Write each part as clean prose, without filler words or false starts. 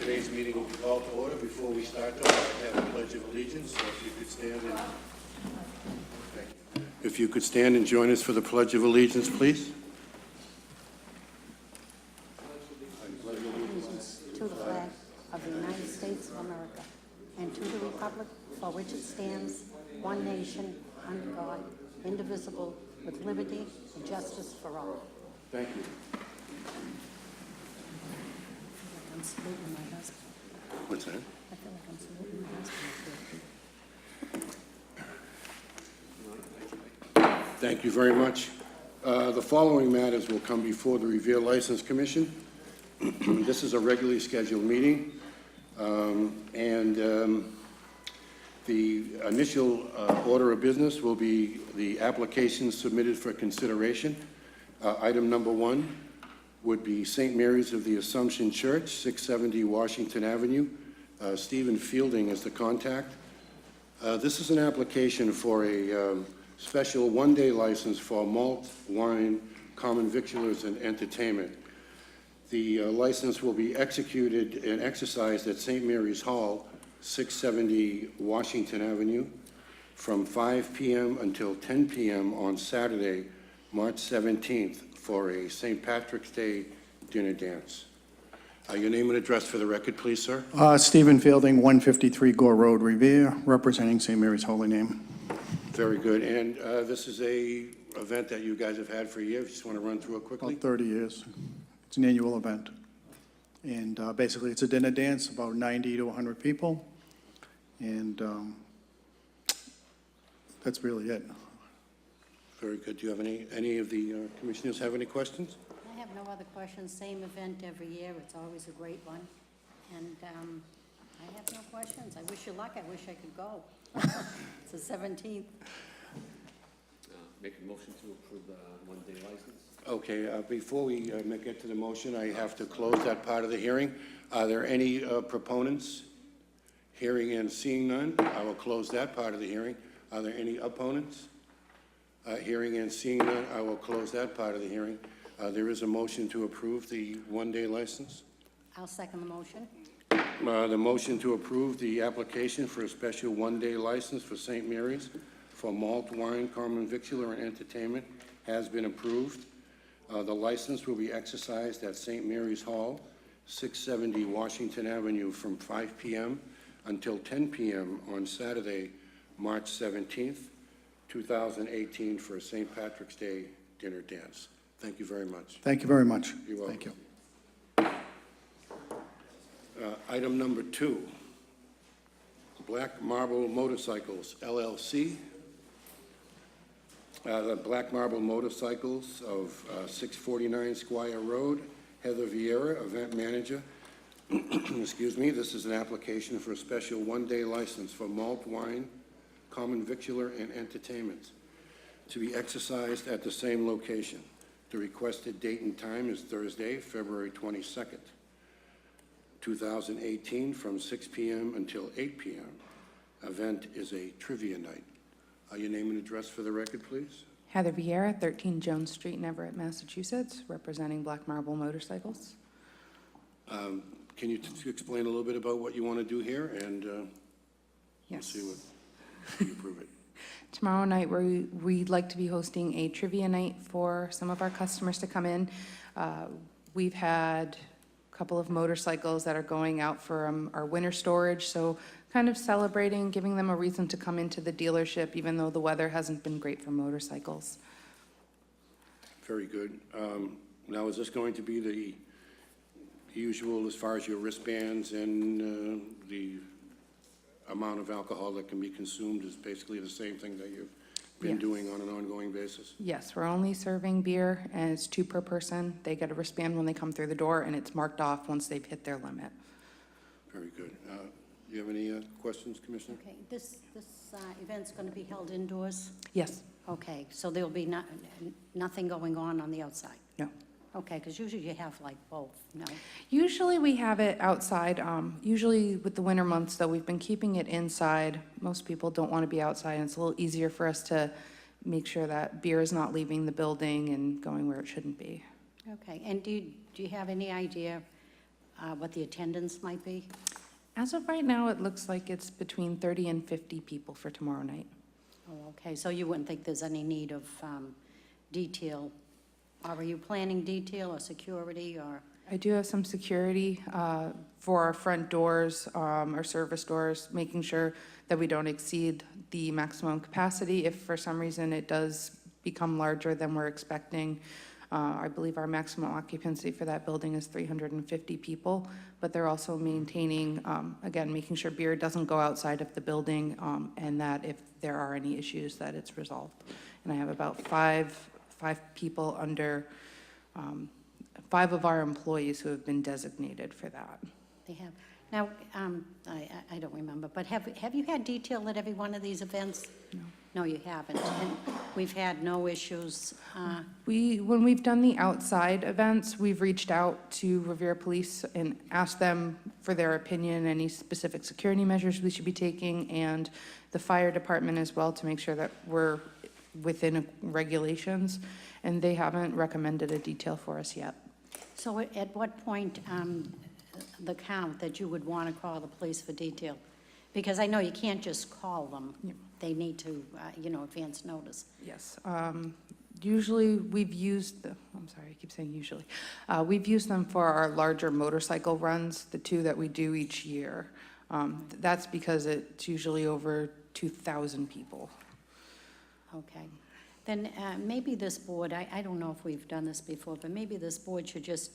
Today's meeting will be called to order. Before we start, though, I have a pledge of allegiance. So if you could stand and thank you. If you could stand and join us for the pledge of allegiance, please. Allegiance to the flag of the United States of America and to the republic for which it stands, one nation, under God, indivisible, with liberty and justice for all. Thank you. I'm saluting my husband. What's that? I feel like I'm saluting my husband. Thank you very much. The following matters will come before the Revere License Commission. This is a regularly scheduled meeting, the initial order of business will be the applications submitted for consideration. Item number 1 would be St. Mary's of the Assumption Church, 670 Washington Avenue. Stephen Fielding is the contact. This is an application for a special one-day license for malt, wine, common victualers, and entertainment. The license will be executed and exercised at St. Mary's Hall, 670 Washington Avenue, from 5 p.m. until 10 p.m. on Saturday, March 17th, for a St. Patrick's Day dinner dance. Your name and address for the record, please, sir. Stephen Fielding, 153 Gore Road, Revere, representing St. Mary's Holy Name. Very good. And this is a event that you guys have had for a year. If you just want to run through it quickly. About 30 years. It's an annual event. And basically, it's a dinner dance, about 90 to 100 people. And that's really it. Very good. Do you have any of the commissioners have any questions? I have no other questions. Same event every year. It's always a great one. And I have no questions. I wish you luck. I wish I could go. It's the 17th. Make a motion to approve the one-day license. Okay, before we get to the motion, I have to close that part of the hearing. Are there any proponents? Hearing and seeing none, I will close that part of the hearing. Are there any opponents? Hearing and seeing none, I will close that part of the hearing. There is a motion to approve the one-day license. I'll second the motion. The motion to approve the application for a special one-day license for St. Mary's for malt, wine, common victular, and entertainment has been approved. The license will be exercised at St. Mary's Hall, 670 Washington Avenue, from 5 p.m. until 10 p.m. on Saturday, March 17th, 2018, for a St. Patrick's Day dinner dance. Thank you very much. Thank you very much. You're welcome. Thank you. Item number 2, Black Marble Motorcycles, LLC. The Black Marble Motorcycles of 649 Squire Road, Heather Vieira, event manager. Excuse me, this is an application for a special one-day license for malt, wine, common victular, and entertainment to be exercised at the same location. The requested date and time is Thursday, February 22nd, 2018, from 6 p.m. until 8 p.m. Event is a trivia night. Your name and address for the record, please. Heather Vieira, 13 Jones Street, in Everett, Massachusetts, representing Black Marble Motorcycles. Can you explain a little bit about what you want to do here, and Yes. we'll see what you approve it. Tomorrow night, we'd like to be hosting a trivia night for some of our customers to come in. We've had a couple of motorcycles that are going out for our winter storage, so kind of celebrating, giving them a reason to come into the dealership, even though the weather hasn't been great for motorcycles. Very good. Now, is this going to be the usual as far as your wristbands and the amount of alcohol that can be consumed is basically the same thing that you've been Yes. doing on an ongoing basis? Yes, we're only serving beer, and it's 2 per person. They get a wristband when they come through the door, and it's marked off once they've hit their limit. Very good. Do you have any questions, Commissioner? Okay, this event's going to be held indoors? Yes. Okay, so there'll be nothing going on the outside? No. Okay, because usually you have like both, no? Usually we have it outside. Usually with the winter months, though, we've been keeping it inside. Most people don't want to be outside, and it's a little easier for us to make sure that beer is not leaving the building and going where it shouldn't be. Okay, and do you have any idea what the attendance might be? As of right now, it looks like it's between 30 and 50 people for tomorrow night. Oh, okay, so you wouldn't think there's any need of detail? Or are you planning detail or security or? I do have some security for our front doors, our service doors, making sure that we don't exceed the maximum capacity. If for some reason it does become larger than we're expecting, I believe our maximum occupancy for that building is 350 people, but they're also maintaining, again, making sure beer doesn't go outside of the building, and that if there are any issues, that it's resolved. And I have about five people under, 5 of our employees who have been designated for that. They have. Now, I don't remember, but have you had detail at every one of these events? No. No, you haven't. And we've had no issues. When we've done the outside events, we've reached out to Revere Police and asked them for their opinion, any specific security measures we should be taking, and the fire department as well, to make sure that we're within regulations, and they haven't recommended a detail for us yet. So at what point, the count that you would want to call the police for detail? Because I know you can't just call them. Yep. They need to, advance notice. Yes. Usually we've used, I'm sorry, I keep saying usually. We've used them for our larger motorcycle runs, the 2 that we do each year. That's because it's usually over 2,000 people. Okay. Then maybe this board, I don't know if we've done this before, but maybe this board should just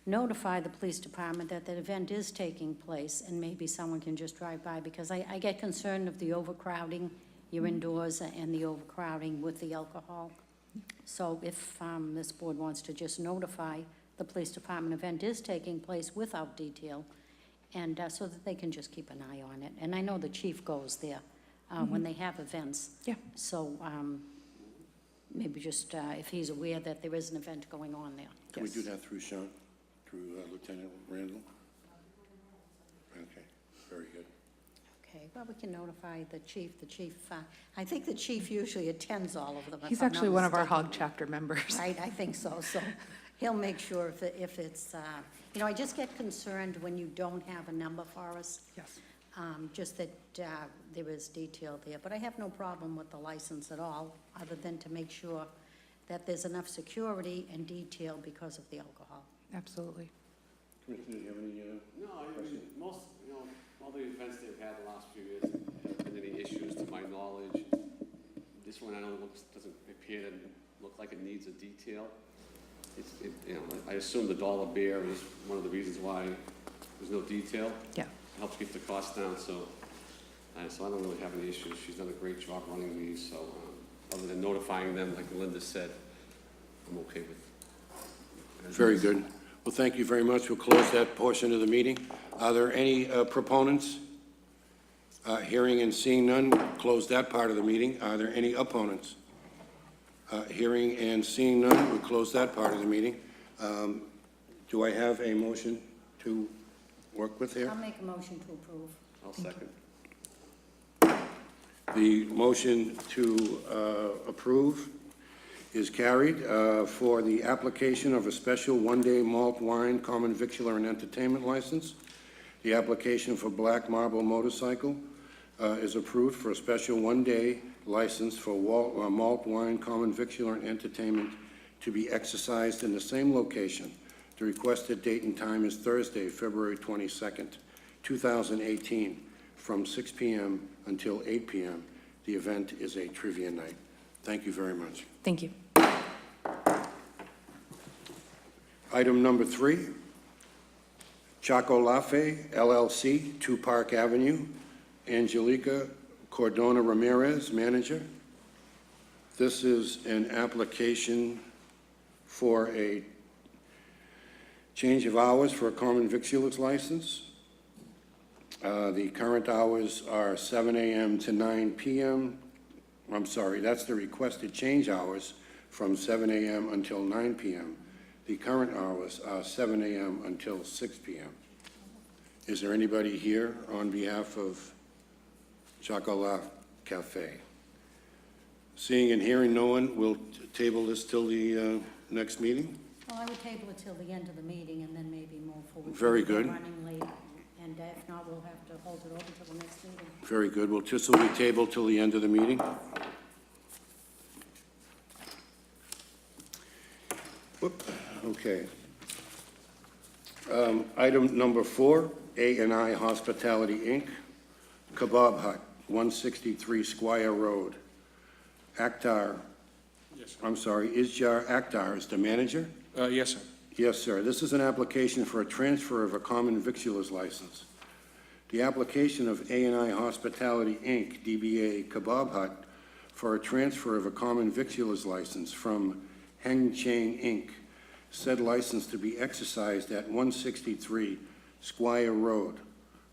notify the police department that that event is taking place, and maybe someone can just drive by, because I get concerned of the overcrowding. You're indoors, and the overcrowding with the alcohol. So if this board wants to just notify the police department event is taking place without detail, and so that they can just keep an eye on it. And I know the chief goes there when they have events. Yeah. So maybe just if he's aware that there is an event going on there. Can we do Yes. that through Sean, through Lieutenant Randall? Okay, very good. Okay, well, we can notify the chief. I think the chief usually attends all of them. if He's I'm not actually one of our mistaken. HOG chapter members. Right, I think so. So he'll make sure if it's, I just get concerned when you don't have a number for us, Yes. just that there is detail there. But I have no problem with the license at all, other than to make sure that there's enough security and detail because of the alcohol. Absolutely. Commissioner, do you have any, No, I mean, most, all the events they've had the last few years haven't been any issues to my knowledge. This one, I know, doesn't appear to look like it needs a detail. I assume the dollar beer is one of the reasons why there's no detail. Yeah. It helps keep the cost down, so I don't really have any issues. She's done a great job running these, so other than notifying them, like Linda said, I'm okay with. very good. Well, thank you very much. We'll close that portion of the meeting. Are there any proponents? Hearing and seeing none, close that part of the meeting. Are there any opponents? Hearing and seeing none, we'll close that part of the meeting. Do I have a motion to work with here? I'll make a motion to approve. I'll second. The motion to approve is carried for the application of a special one-day malt wine, common victular and entertainment license. The application for Black Marble Motorcycle is approved for a special one-day license for malt wine, common victular and entertainment to be exercised in the same location. The requested date and time is Thursday, February 22nd, 2018, from 6 p.m. until 8 p.m. The event is a trivia night. Thank you very much. Thank you. Item number 3, Chaco Lafe LLC, 2 Park Avenue, Angelica Cordona Ramirez, manager. This is an application for a change of hours for a common victuals license. The current hours are 7 a.m. to 9 p.m. I'm sorry, that's the requested change hours from 7 a.m. until 9 p.m. The current hours are 7 a.m. until 6 p.m. Is there anybody here on behalf of Chocolat Cafe? Seeing and hearing no one, we'll table this till the next meeting. Well, I would table it till the end of the meeting and then maybe move forward. Very We're good. running late, and if not, we'll have to hold it over till the next meeting. Very good. Well, this will be tabled till the end of the meeting. Whoop, okay. Item number 4, A&I Hospitality, Inc., Kebab Hut, 163 Squire Road. Akhtar, Isjar Akhtar is the manager? Yes, sir. Yes, sir. This is an application for a transfer of a common victualer's license. The application of A&I Hospitality, Inc., DBA Kebab Hut, for a transfer of a common victualer's license from Heng Chang, Inc., said license to be exercised at 163 Squire Road.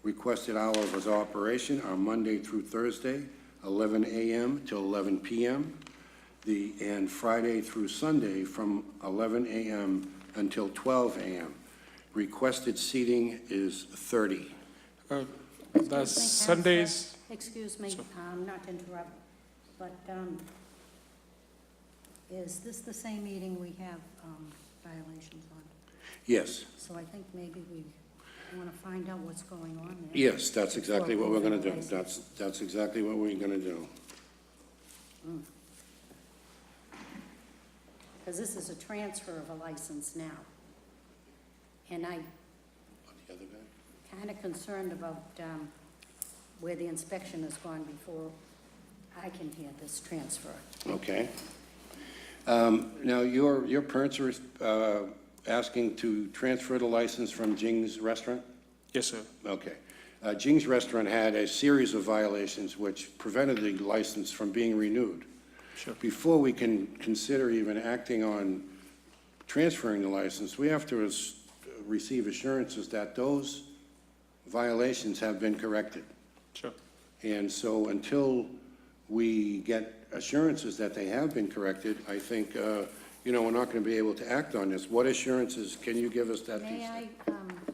Requested hours of operation are Monday through Thursday, 11 a.m. till 11 p.m., and Friday through Sunday from 11 a.m. until 12 a.m. Requested seating is 30. That's Sundays. Excuse me, not to interrupt, but is this the same meeting we have violations on? Yes, So I think maybe we want to find out what's going on there. yes, that's exactly what we're going to do. License. That's exactly what we're going to do. Because this is a transfer of a license now. And I'm The other guy? kind of concerned about where the inspection has gone before I can hear this transfer. Okay. Now, your parents are asking to transfer the license from Jing's Restaurant? Yes, sir. Okay. Jing's Restaurant had a series of violations which prevented the license from being renewed. Sure. Before we can consider even acting on transferring the license, we have to receive assurances that those violations have been corrected. Sure. And so until we get assurances that they have been corrected, I think, we're not going to be able to act on this. What assurances can you give us that these? May I,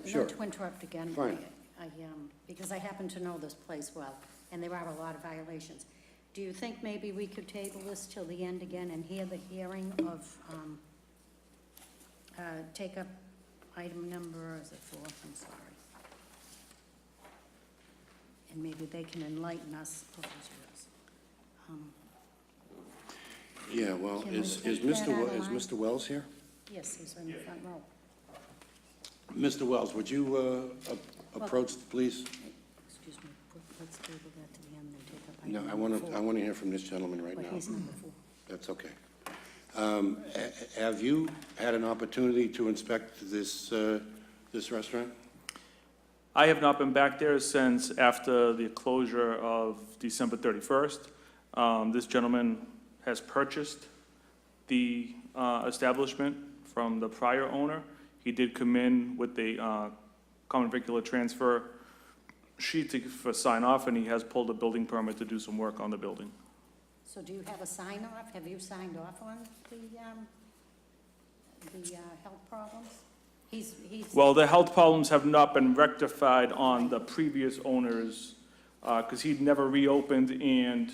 Sure. not to interrupt again? Fine. Because I happen to know this place well, and there are a lot of violations. Do you think maybe we could table this till the end again and hear the hearing of, take up item number, is it 4? I'm sorry. And maybe they can enlighten us. Oh, it's yours. Yeah, well, Can we is take that out of line? Mr. Wells here? Yes, he's in the front row. Mr. Wells, would you approach, please? Excuse me, let's table that to the end and take up No, item I number want 4. to hear from this gentleman right But now. he's number 4. That's okay. Have you had an opportunity to inspect this restaurant? I have not been back there since after the closure of December 31st. This gentleman has purchased the establishment from the prior owner. He did come in with the common vicular transfer sheet for sign off, and he has pulled a building permit to do some work on the building. So do you have a sign off? Have you signed off on the health problems? He's, Well, the health problems have not been rectified on the previous owners, because he'd never reopened and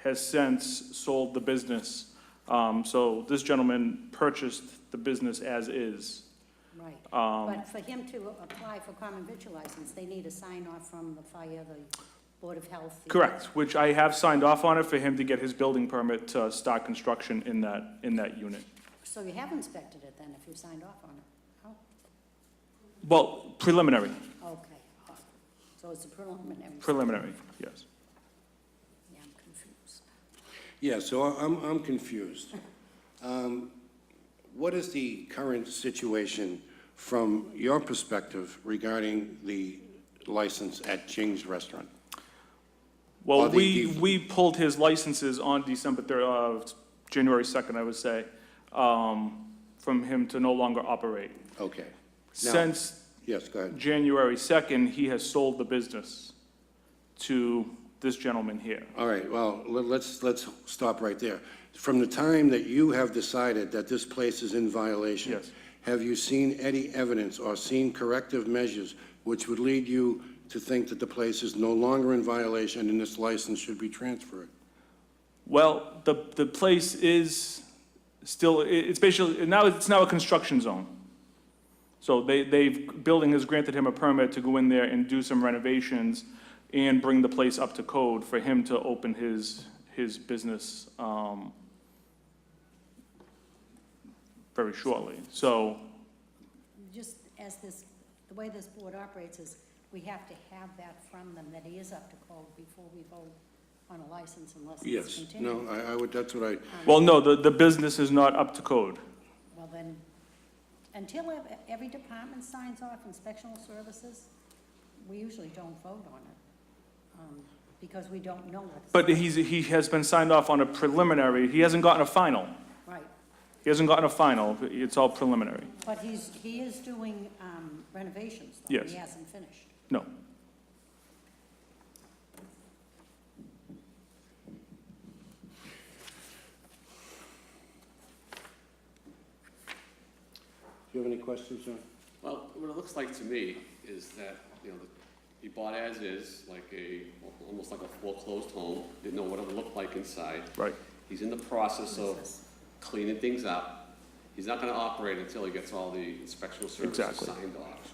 has since sold the business. So this gentleman purchased the business as is. right. But for him to apply for common victual license, they need a sign off from the fire, the Board of Health. Correct, which I have signed off on it for him to get his building permit to start construction in that unit. So you have inspected it then, if you signed off on it? Oh, Well, preliminary, okay. So it's a preliminary. preliminary, yes. Yeah, I'm confused. Yeah, so I'm confused. What is the current situation from your perspective regarding the license at Jing's Restaurant? Well, Are the- we pulled his licenses on January 2nd, I would say, from him to no longer operate. Okay. Now- Since Yes, go ahead. January 2nd, he has sold the business to this gentleman here. All right, well, let's stop right there. From the time that you have decided that this place is in violation. Yes. Have you seen any evidence or seen corrective measures which would lead you to think that the place is no longer in violation and this license should be transferred? Well, the place is still, it's basically, now it's now a construction zone. So building has granted him a permit to go in there and do some renovations and bring the place up to code for him to open his business, very shortly. So, Just as this, the way this board operates is, we have to have that from them, that he is up to code before we vote on a license unless it's Yes, continued. no, I would, that's what I, well, no, the business is not up to code. Well, then, until every department signs off inspectional services, we usually don't vote on it, because we don't know what's. But he has been signed off on a preliminary, he hasn't gotten a final. Right, He hasn't gotten a final, it's all preliminary. but he is doing renovations, though. Yes. He hasn't finished. No. do you have any questions, John? Well, what it looks like to me is that, you know, he bought as is, like almost like a foreclosed home, didn't know what it would look like inside. Right. He's in the process What is of this? cleaning things up. He's not gonna operate until he gets all the inspectional services Exactly. signed off.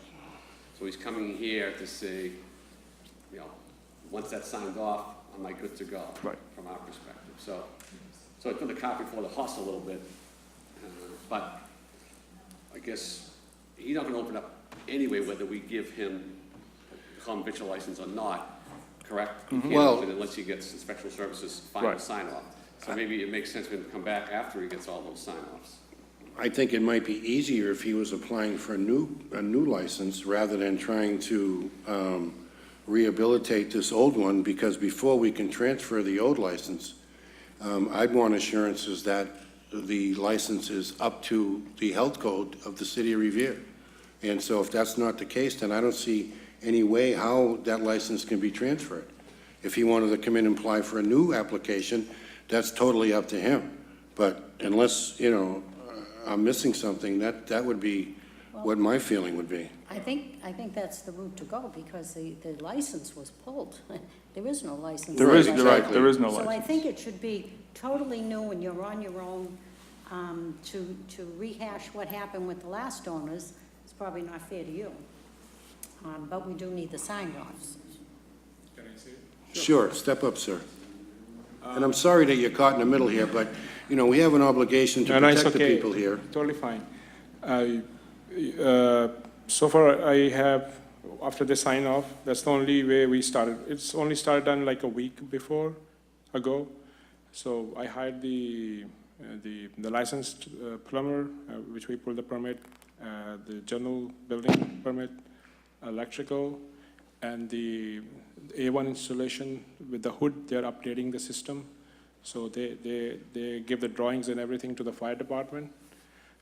So he's coming here to say, you know, once that's signed off, am I good to go? Right. From our perspective. So I put the cart before the horse a little bit. But I guess he's not gonna open up anyway, whether we give him a common victual license or not, correct? He can't Well- open it unless he gets inspectional services final Right. sign off. So maybe it makes sense for him to come back after he gets all those sign offs. I think it might be easier if he was applying for a new license rather than trying to rehabilitate this old one, because before we can transfer the old license, I'd want assurances that the license is up to the health code of the city of Revere. And so if that's not the case, then I don't see any way how that license can be transferred. If he wanted to come in and apply for a new application, that's totally up to him. But unless, you know, I'm missing something, that would be what my feeling would be. I think that's the route to go, because the license was pulled. There is no license. There is, Right, you're right, exactly. there is no So I license. think it should be totally new, and you're on your own. To rehash what happened with the last owners, it's probably not fair to you. But we do need the sign-offs. Can I say? Sure, step up, sir. And I'm sorry that you're caught in the middle here, but, you know, we have an obligation to No, it's protect the okay. people here. Totally fine. So far, I have, after the sign off, that's the only way we started. It's only started done like a week ago. So I hired the licensed plumber, which we pulled the permit, the general building permit, electrical, and the A1 installation with the hood. They're updating the system. So they give the drawings and everything to the fire department.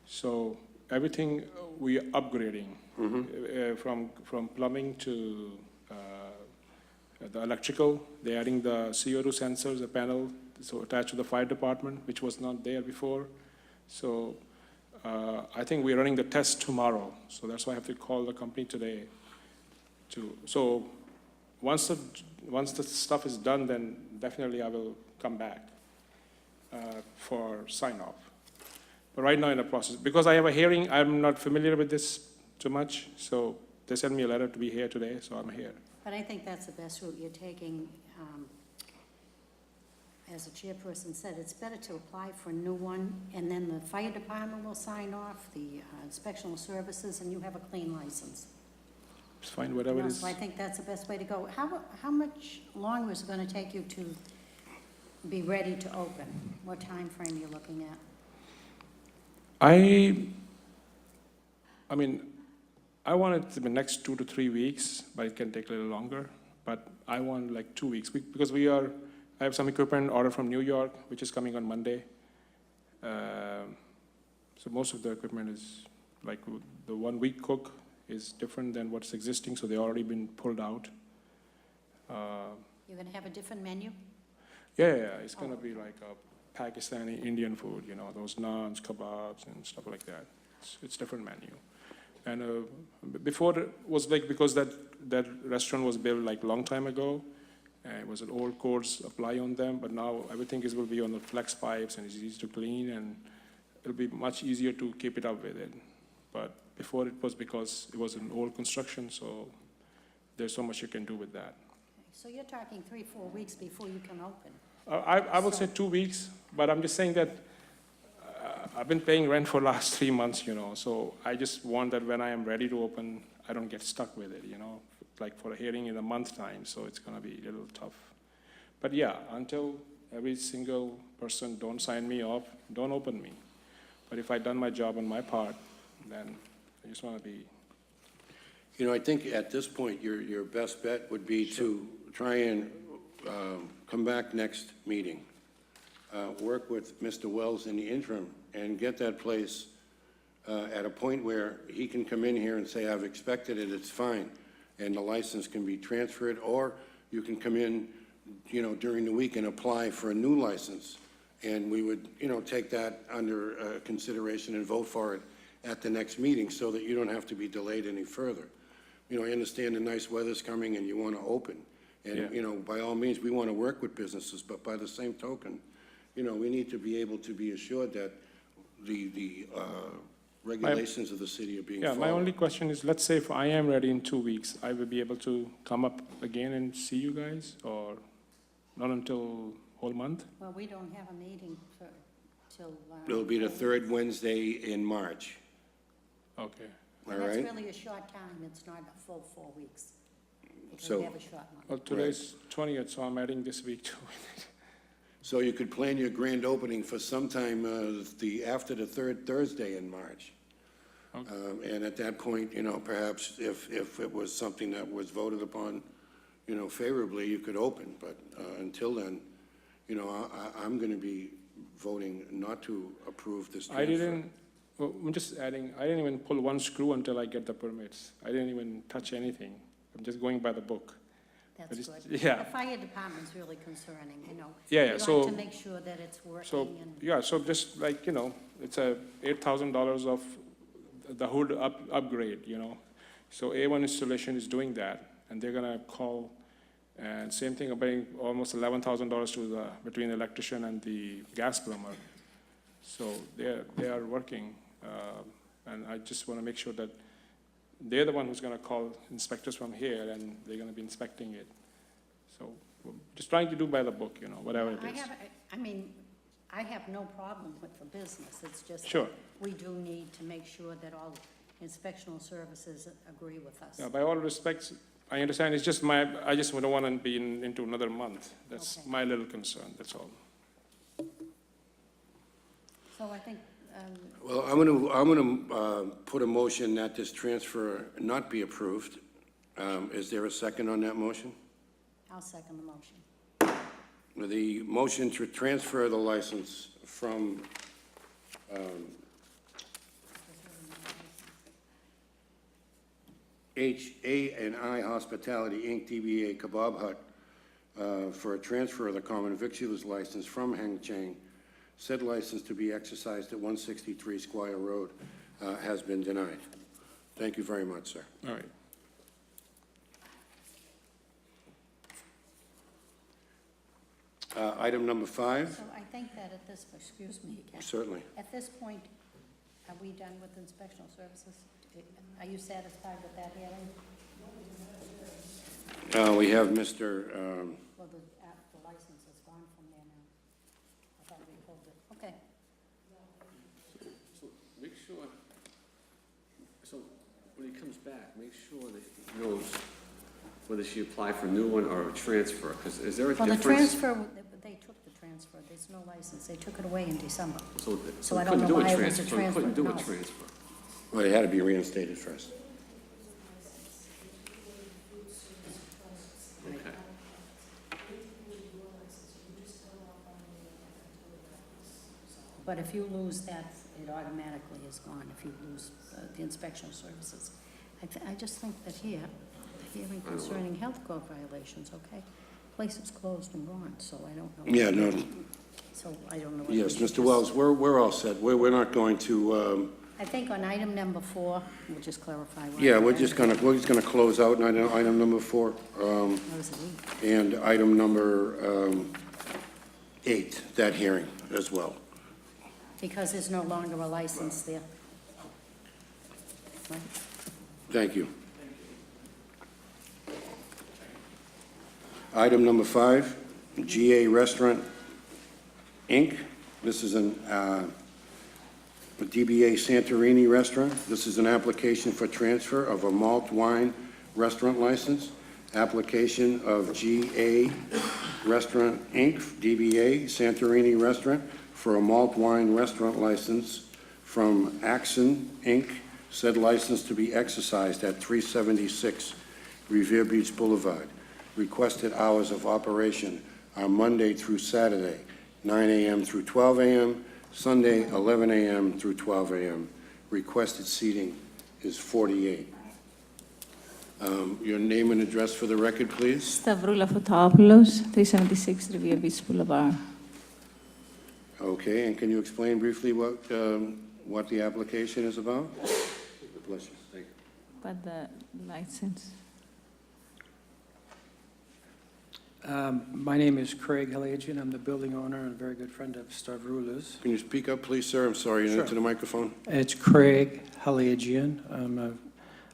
So everything we are upgrading, from plumbing to the electrical. They're adding the CO2 sensors, the panel, so attached to the fire department, which was not there before. So I think we're running the test tomorrow. So that's why I have to call the company today. So once the stuff is done, then definitely I will come back for sign off. But right now in the process, because I have a hearing, I'm not familiar with this too much. So they sent me a letter to be here today, so I'm here. But I think that's the best route you're taking. As the chairperson said, it's better to apply for a new one, and then the fire department will sign off, the inspectional services, and you have a clean license. It's fine, whatever it is. So I think that's the best way to go. How much longer is it going to take you to be ready to open? What time frame are you looking at? I mean, I want it to be next 2 to 3 weeks, but it can take a little longer. But I want like 2 weeks, because I have some equipment ordered from New York, which is coming on Monday. So most of the equipment is, like the 1 week cook is different than what's existing, so they've already been pulled out. You're going to have a different menu? Yeah, it's gonna be like a Pakistani Indian food, you know, those naans, kebabs, and stuff like that. It's different menu. And before it was like, because that restaurant was built like long time ago, it was an old codes apply on them, but now everything will be on the flex pipes, and it's easy to clean, and it'll be much easier to keep it up with it. But before it was because it was an old construction, so there's so much you can do with that. So you're talking 3-4 weeks before you can open? I will say 2 weeks, but I'm just saying that I've been paying rent for last 3 months, so I just want that when I am ready to open, I don't get stuck with it, like for a hearing in a month time, so it's gonna be a little tough. But yeah, until every single person don't sign me off, don't open me. But if I done my job on my part, then I just wanna be, I think at this point, your best bet would be to try and come back next meeting, work with Mr. Wells in the interim, and get that place at a point where he can come in here and say, I've expected it, it's fine, and the license can be transferred, or you can come in, during the week and apply for a new license, and we would, take that under consideration and vote for it at the next meeting, so that you don't have to be delayed any further. I understand the nice weather's coming and you want to open, and, Yeah. by all means, we want to work with businesses, but by the same token, we need to be able to be assured that the regulations of the city are being yeah, followed. my only question is, let's say if I am ready in 2 weeks, I will be able to come up again and see you guys, or not until whole month? Well, we don't have a meeting till... It'll be the third Wednesday in March, Okay. all And that's right? really a short time, it's not a full 4 weeks. Because So- we have a short month. Well, today's 20th, so I'm adding this week too. So you could plan your grand opening for sometime after the third Thursday in March. Okay. And at that point, perhaps if it was something that was voted upon, favorably, you could open. But until then, I'm going to be voting not to approve this transfer. I'm just adding, I didn't even pull one screw until I get the permits. I didn't even touch anything. I'm just going by the book. That's just- good. yeah. The fire department's really concerning, Yeah, We so- like to make sure that it's So, working and... yeah, so just like, it's a $8,000 of the hood upgrade, So A1 installation is doing that, and they're gonna call, and same thing, about almost $11,000 to between the electrician and the gas plumber. So they are working, and I just wanna make sure that they're the one who's gonna call inspectors from here, and they're gonna be inspecting it. So, we're just trying to do by the book, whatever it is. I have no problem with the business, it's just... Sure. We do need to make sure that all inspectional services agree with us. Yeah, by all respects, I understand, it's just I just don't want to be into another month. That's Okay. my little concern, that's all. So I think, Well, I'm going to put a motion that this transfer not be approved. Is there a second on that motion? I'll second the motion. The motion to transfer the license from H.A.N.I. Hospitality, Inc., DBA Kebab Hut, for a transfer of the common victuals license from Heng Chang, said license to be exercised at 163 Squire Road, has been denied. Thank you very much, sir. All right. Item number 5, So I think that at this, excuse me again. certainly. At this point, are we done with inspectional services? Are you satisfied with that hearing? We have Mr., Well, the license is gone from there now. I thought we pulled it. Okay. So make sure, so when he comes back, make sure that he knows whether she applied for a new one or a transfer, because is there a Well, the difference? transfer, they took the transfer. There's no license. They took it away in December. So So I we don't couldn't know do a why it was a transfer, we couldn't do a transfer, no. transfer. well, it had to be reinstated first. Okay. But if you lose that, it automatically is gone if you lose the inspectional services. I just think that here, the hearing concerning health code violations, okay? Place is closed and gone, so I don't know. Yeah, no, So I don't know. whether yes, we should Mr. just- Wells, we're all set. We're not going to, I think on item number 4, we'll just clarify. why yeah, we're there. just gonna close out item number 4, What was it? and item number 8, that hearing as well. because there's no longer a license there. Right? Thank you. Item number 5, GA Restaurant, Inc. This is a DBA Santorini Restaurant. This is an application for transfer of a malt wine restaurant license. Application of GA Restaurant, Inc., DBA Santorini Restaurant for a malt wine restaurant license from Axon, Inc., said license to be exercised at 376 Revere Beach Boulevard. Requested hours of operation are Monday through Saturday, 9 a.m. through 12 a.m., Sunday, 11 a.m. through 12 a.m. Requested seating is 48. Your name and address for the record, please. Stavroula Fotopoulos, 376 Revere Beach Boulevard. Okay, and can you explain briefly what the application is about? Bless you. Thank you. But the license. My name is Craig Halagian. I'm the building owner and a very good friend of Stavroula's. Can you speak up, please, sir? I'm sorry, Sure. into the microphone. It's Craig Halagian.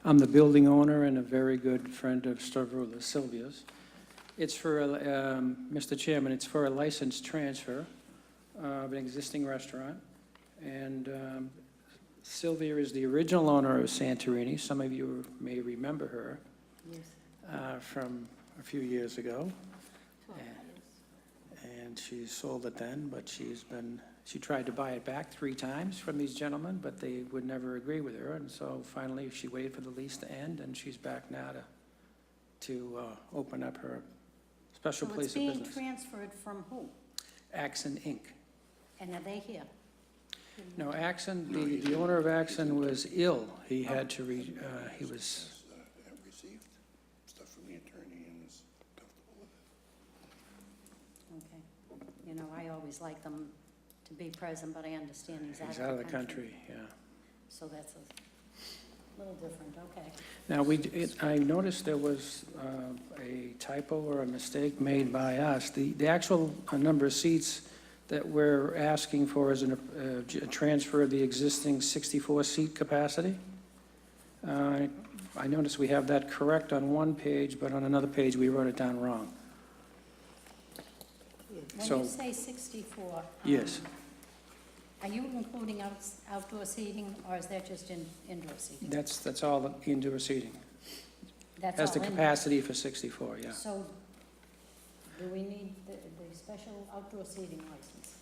I'm the building owner and a very good friend of Stavroula's, Sylvia's. It's for, Mr. Chairman, it's for a license transfer of an existing restaurant. And Sylvia is the original owner of Santorini. Some of you may remember her from a few years ago. And she sold it then, but she tried to buy it back 3 times from these gentlemen, but they would never agree with her. And so finally, she waited for the lease to end, and she's back now to open up her special So place it's of being business. transferred from who? Axon Inc. And are they here? No, Axon, the owner of Axon was ill. He had to, he was, Received stuff from the attorney and is comfortable with it. Okay. You know, I always like them to be present, but I understand he's out of the country, yeah. So that's a little different, okay. Now, I noticed there was a typo or a mistake made by us. The actual number of seats that we're asking for is a transfer of the existing 64-seat capacity. I noticed we have that correct on one page, but on another page, we wrote it down wrong. When So- you say 64. Yes. Are you including outdoor seating, or is that just indoor seating? That's all the indoor seating. That's Has the all indoor. capacity for 64, yeah. So, do we need the special outdoor seating license?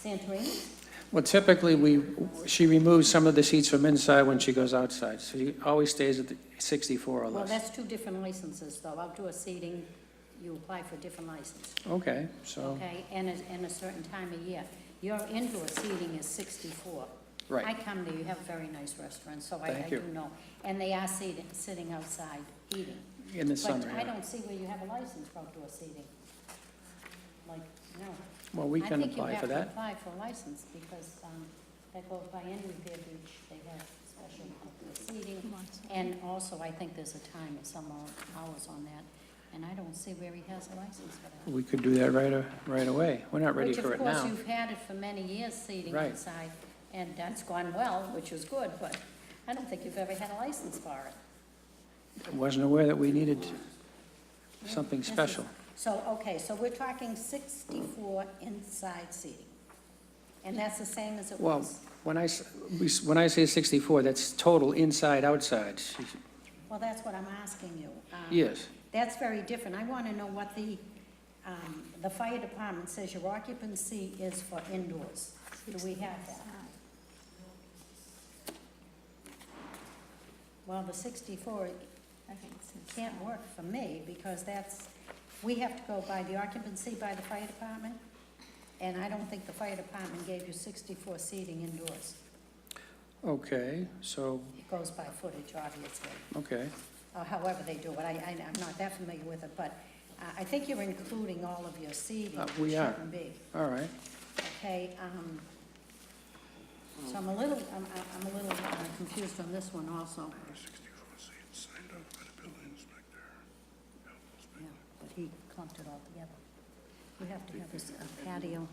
Santorini? Well, typically, she removes some of the seats from inside when she goes outside, so she always stays at the 64 or Well, less. that's 2 different licenses, though. Outdoor seating, you apply for a different license, Okay, so, okay? And a certain time of year. Your indoor seating is 64. I right, come there, you have a very nice restaurant, so I Thank do you. know. And they are sitting outside eating. in the summer, But I yeah. don't see where you have a license for outdoor seating. Like, no. Well, we can apply for I think you have to that. apply for a license, because that goes by any Revere Beach, they have special outdoor seating. And also, I think there's a time of some hours on that, and I don't see where he has a license for that. We could do that right away. We're not ready for it Which, of now. course, you've had it for many years, seating Right. inside, and that's gone well, which is good, but I don't think you've ever had a license for it. Wasn't aware that we needed something This is- special. So, okay, so we're talking 64 inside seating, and that's the same as it Well, was? when I say 64, that's total inside, outside. Well, that's what I'm asking you. Yes, That's very different. I want to know what the fire department says your occupancy is for indoors. Do we have that? Well, the 64 can't work for me, because we have to go by the occupancy by the fire department, and I don't think the fire department gave you 64 seating indoors. okay, so, It goes by footage, obviously, okay. or however they do it. I'm not that familiar with it, but I think you're including all of your seating. We It are. shouldn't be. All right. Okay, so I'm a little confused on this one also. 64 seats signed off by the building inspector. Yeah, but he clumped it all together. We have to have this patio.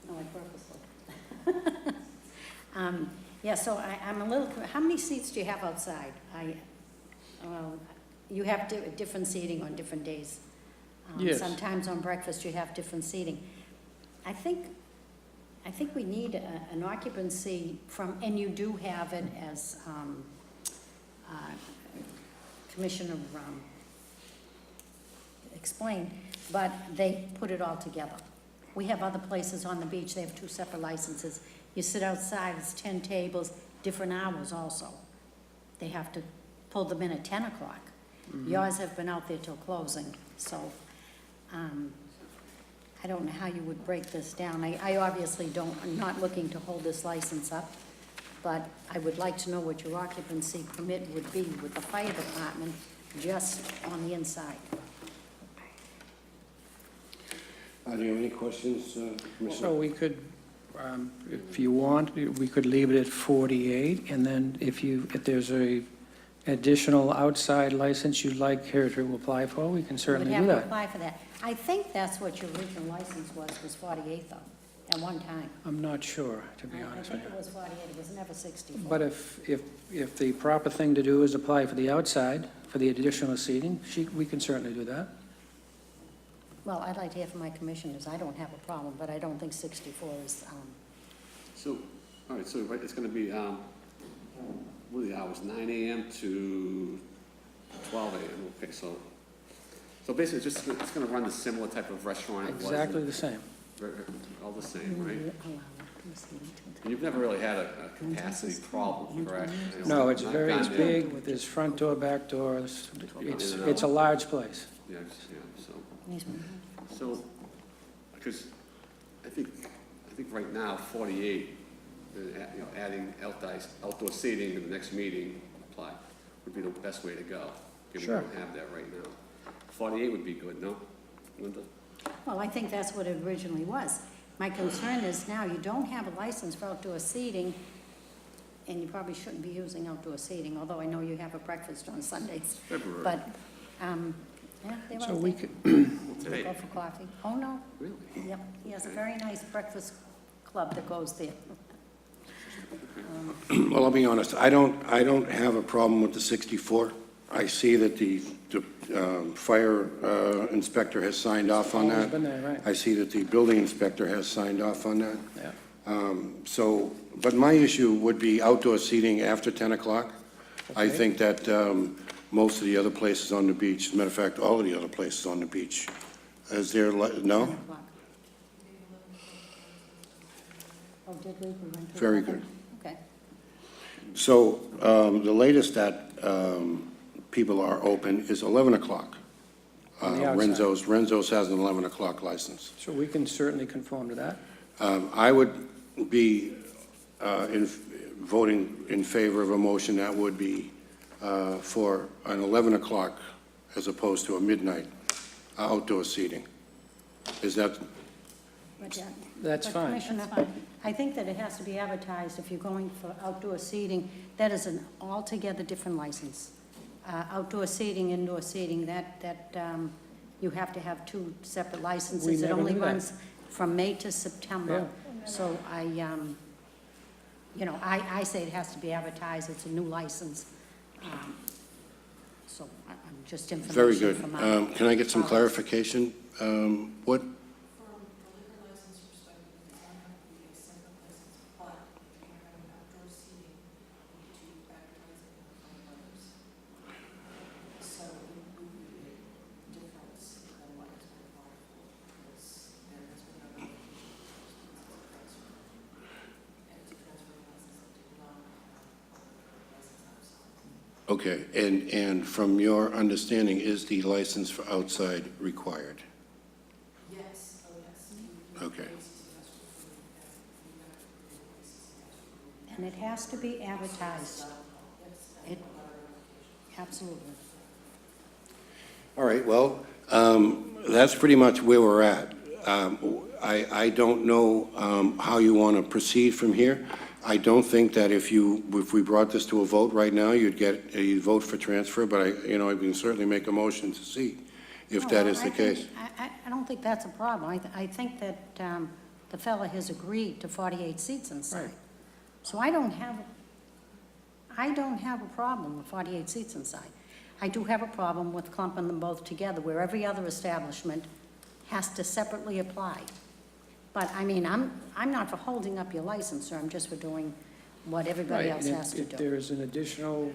No, I purposely. Yeah, so I'm a little, how many seats do you have outside? You have different seating on different days. Yes. Sometimes on breakfast you have different seating. I think we need an occupancy from, and you do have it as Commissioner explained, but they put it all together. We have other places on the beach, they have 2 separate licenses. You sit outside, it's 10 tables, different hours also. They have to pull them in at 10 o'clock. Yours have been out there till closing, so I don't know how you would break this down. I obviously don't, I'm not looking to hold this license up, but I would like to know what your occupancy permit would be with the fire department just on the inside. Do you have any questions, Commissioner? So we could, if you want, we could leave it at 48, and then if there's a additional outside license you'd like her to apply for, we can certainly do You would have to that. apply for that. I think that's what your original license was 48 though, at one time. I'm not sure, to be I honest think with it you. was 48, it was never 64. But if the proper thing to do is apply for the outside, for the additional seating, we can certainly do that. Well, I'd like to hear from my commissioners. I don't have a problem, but I don't think 64 is, So, all right, so it's gonna be, what are the hours, 9 AM to 12 AM, okay, so basically, it's gonna run the similar type of restaurant it was. Exactly the same. All the same, right? Allow You've never really had a capacity problem, correct? No, it's I've very, gone it's there. big, there's front door, back doors. In and It's a out. large place. Yeah, it. so, because I think right now, 48, adding outdoor seating in the next meeting apply would be the best way to go. Given Sure. we don't have that right now. 48 would be good, no, Linda? Well, I think that's what it originally was. My concern is now you don't have a license for outdoor seating, and you probably shouldn't be using outdoor seating, although I know you have a breakfast on Sundays. February. But, yeah, they're So out we there. could, Today, Go for coffee. Oh, no. really? Yep, he has a very nice breakfast club that goes there. Well, I'll be honest, I don't have a problem with the 64. I see that the fire inspector has signed off on always that. been there, right? I see that the building inspector has signed off on that. Yeah. But my issue would be outdoor seating after 10 o'clock. I Okay. think that most of the other places on the beach, as a matter of fact, all of the other places on the beach, is there, no? 10 o'clock. Oh, did we? We went to Very 11? good. Okay. So the latest that people are open is 11 o'clock. On the outside. Renzo's has an 11 o'clock license. So we can certainly conform to that. I would be voting in favor of a motion that would be for an 11 o'clock as opposed to a midnight outdoor seating. Is that, But, That's but fine. Commissioner, I think that it has to be advertised if you're going for outdoor seating. That is an altogether different license. Outdoor seating, indoor seating, that you have to have 2 separate licenses. We It never only knew that. runs from May to September. So I say it has to be advertised. It's a new license. So I'm just very information good. from our. Can I get some clarification? What, From a liquor license perspective, it's not going to be a separate license, but if you're having outdoor seating, you need to advertise it in front of others. So it would be a difference than what has been applied for, because there has been another application and it's a transfer license that did not have a license outside. okay, and from your understanding, is the license for outside required? Okay. And it has to be advertised. It, absolutely. All right, well, that's pretty much where we're at. I don't know how you want to proceed from here. I don't think that if we brought this to a vote right now, you'd vote for transfer, but I can certainly make a motion to see if that is the case. I don't think that's a problem. I think that the fella has agreed to 48 seats inside. Right. So I don't have a problem with 48 seats inside. I do have a problem with clumping them both together, where every other establishment has to separately apply. But, I mean, I'm not for holding up your license, sir, I'm just for doing what everybody Right, else and has to if do. there's an additional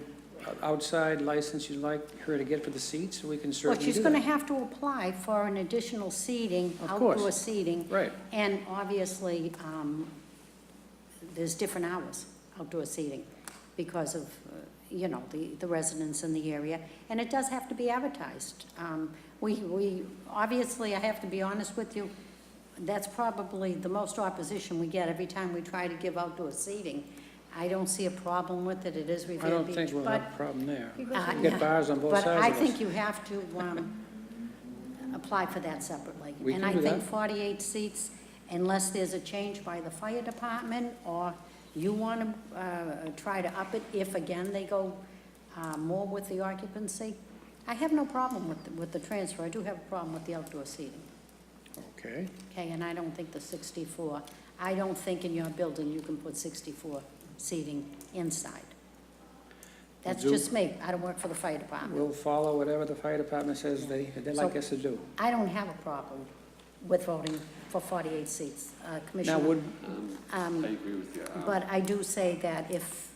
outside license you'd like her to get for the seats, we can Well, certainly she's do gonna that. have to apply for an additional seating, Of course. outdoor seating. Right. And obviously, there's different hours, outdoor seating, because of, the residents in the area. And it does have to be advertised. Obviously, I have to be honest with you, that's probably the most opposition we get every time we try to give outdoor seating. I don't see a problem with it, it is Revere Beach. I don't think we'll but, have a problem there. uh, We get bars on both sides of us. But I think you have to apply for that separately. We can do And I think that. 48 seats, unless there's a change by the fire department, or you want to try to up it if, again, they go more with the occupancy. I have no problem with the transfer. I do have a problem with the outdoor seating. Okay. Okay, and I don't think the 64, I don't think in your building you can put 64 seating inside. That's We'll do- just me. I don't work for the fire department. We'll follow whatever the fire department says they'd like So- us to do. I don't have a problem with voting for 48 seats, Now, Commissioner. would, I agree with you. But I do say that if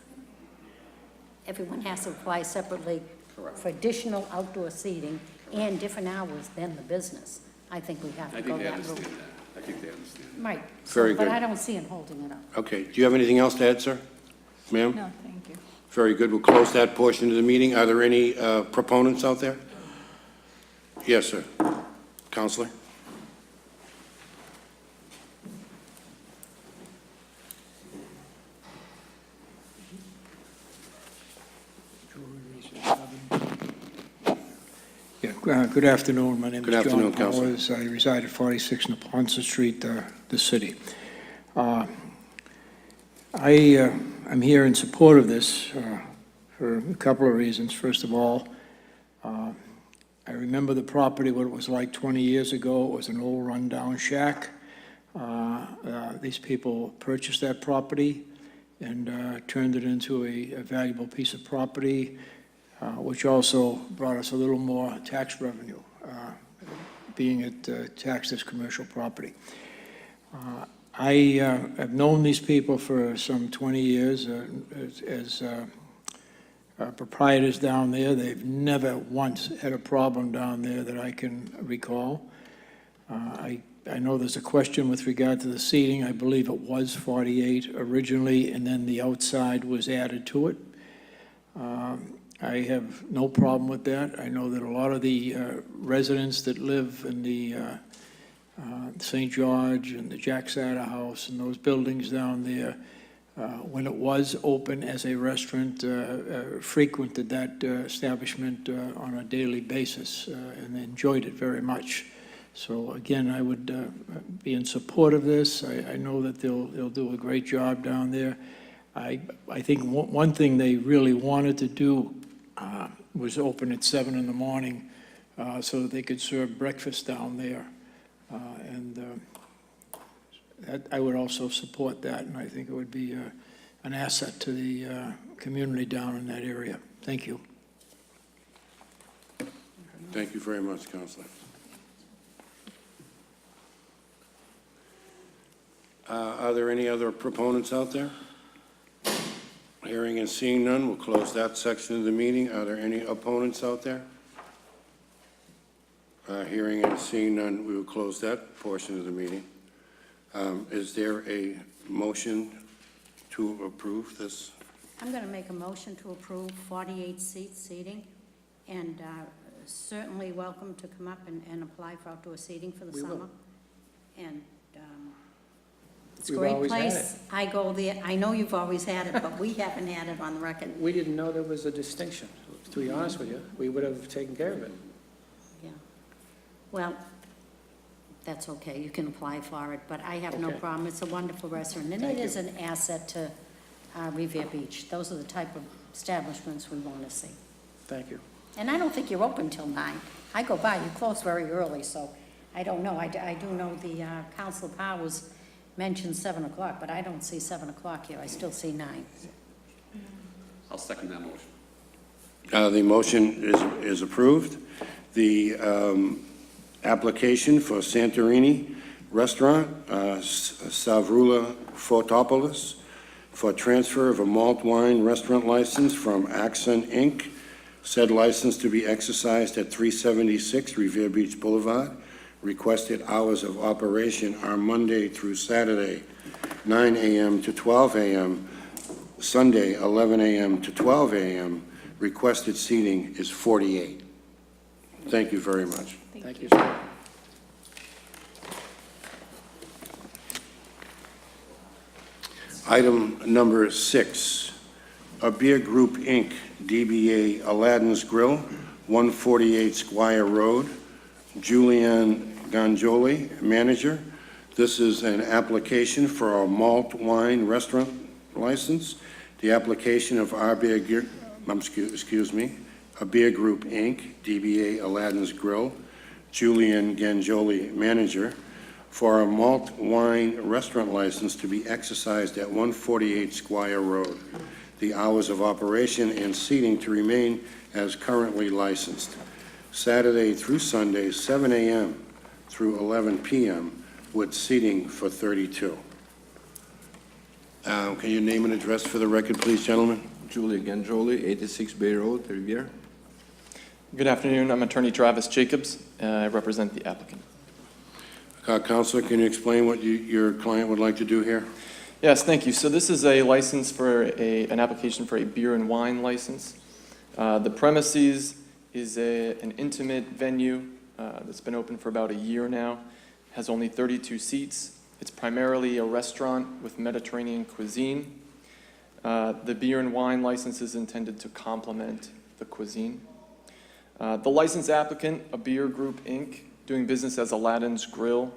everyone has to apply separately Correct. for additional outdoor seating and different hours than the business, I think we have I to go think they that understand route. that. I think they understand. Right. Very But good. I don't see him holding it up. Okay, do you have anything else to add, sir? Ma'am? No, thank you. Very good, we'll close that portion of the meeting. Are there any proponents out there? Yes, sir. Counselor? Yeah, good afternoon. My name Good is John afternoon, Counselor. Powers. I reside at 46 Neponset Street, the city. I'm here in support of this for a couple of reasons. First of all, I remember the property, what it was like 20 years ago. It was an old rundown shack. These people purchased that property and turned it into a valuable piece of property, which also brought us a little more tax revenue, being it taxed as commercial property. I have known these people for some 20 years as proprietors down there. They've never once had a problem down there that I can recall. I know there's a question with regard to the seating. I believe it was 48 originally, and then the outside was added to it. I have no problem with that. I know that a lot of the residents that live in the St. George and the Jack Satter House and those buildings down there, when it was open as a restaurant, frequented that establishment on a daily basis and enjoyed it very much. So again, I would be in support of this. I know that they'll do a great job down there. I think one thing they really wanted to do was open at 7 in the morning so that they could serve breakfast down there. And I would also support that, and I think it would be an asset to the community down in that area. Thank you. Thank you very much, Counselor. Are there any other proponents out there? Hearing and seeing none, we'll close that section of the meeting. Are there any opponents out there? Hearing and seeing none, we will close that portion of the meeting. Is there a motion to approve this? I'm going to make a motion to approve 48 seating, and certainly welcome to come up and apply for outdoor seating for the We will. summer. And It's a We've great always had place. I go there. I know you've always had it, but we haven't had it on the record. We didn't know there was a distinction, to be honest with you. We would have taken care of it. Yeah. Well, that's okay. You can apply for it, but I have no Okay. problem. It's a wonderful restaurant, and it is an asset to Revere Beach. Those are the type of establishments we want to see. Thank you. And I don't think you're open till 9. I go by, you close very early, so I don't know. I do know the Council of Powers mentioned 7 o'clock, but I don't see 7 o'clock here. I still see 9. I'll second that motion. The motion is approved. The application for Santorini Restaurant, Savrula Fotopoulos, for transfer of a malt wine restaurant license from Axon Inc., said license to be exercised at 376 Revere Beach Boulevard. Requested hours of operation are Monday through Saturday, 9 a.m. to 12 a.m., Sunday, 11 a.m. to 12 a.m. Requested seating is 48. Thank you very much. Thank you, sir. Item number 6, A Beer Group, Inc., DBA Aladdin's Grill, 148 Squire Road, Julianne Ganjoli, manager. This is an application for a malt wine restaurant license. The application of A Beer Group, Inc., DBA Aladdin's Grill, Julian Ganjoli, manager, for a malt wine restaurant license to be exercised at 148 Squire Road. The hours of operation and seating to remain as currently licensed. Saturday through Sunday, 7 a.m. through 11 p.m., with seating for 32. Can you name and address for the record, please, gentlemen? Julia Ganjoli, 86 Bay Road, Revere. Good afternoon. I'm Attorney Travis Jacobs. I represent the applicant. Counselor, can you explain what your client would like to do here? Yes, thank you. So this is a license for an application for a beer and wine license. The premises is an intimate venue that's been open for about a year now. Has only 32 seats. It's primarily a restaurant with Mediterranean cuisine. The beer and wine license is intended to complement the cuisine. The license applicant, A Beer Group, Inc., doing business as Aladdin's Grill,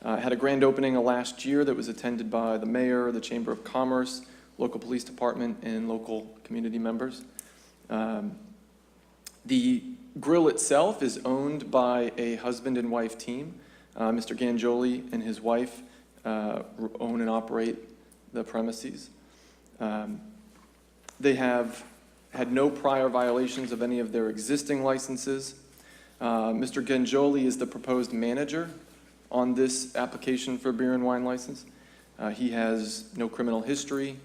had a grand opening last year that was attended by the mayor, the Chamber of Commerce, local police department, and local community members. The grill itself is owned by a husband and wife team. Mr. Ganjoli and his wife own and operate the premises. They have had no prior violations of any of their existing licenses. Mr. Ganjoli is the proposed manager on this application for beer and wine license. He has no criminal history.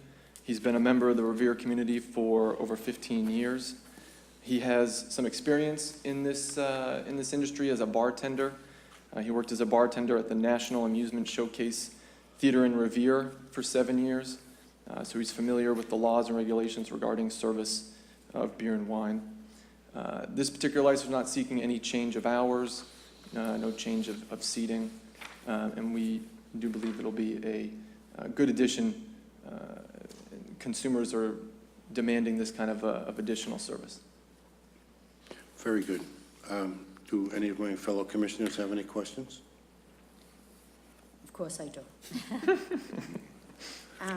He's been a member of the Revere community for over 15 years. He has some experience in this industry as a bartender. He worked as a bartender at the National Amusement Showcase Theater in Revere for 7 years. So he's familiar with the laws and regulations regarding service of beer and wine. This particular license is not seeking any change of hours, no change of seating, and we do believe it'll be a good addition. Consumers are demanding this kind of additional service. Very good. Do any of my fellow commissioners have any questions? Of course I do. I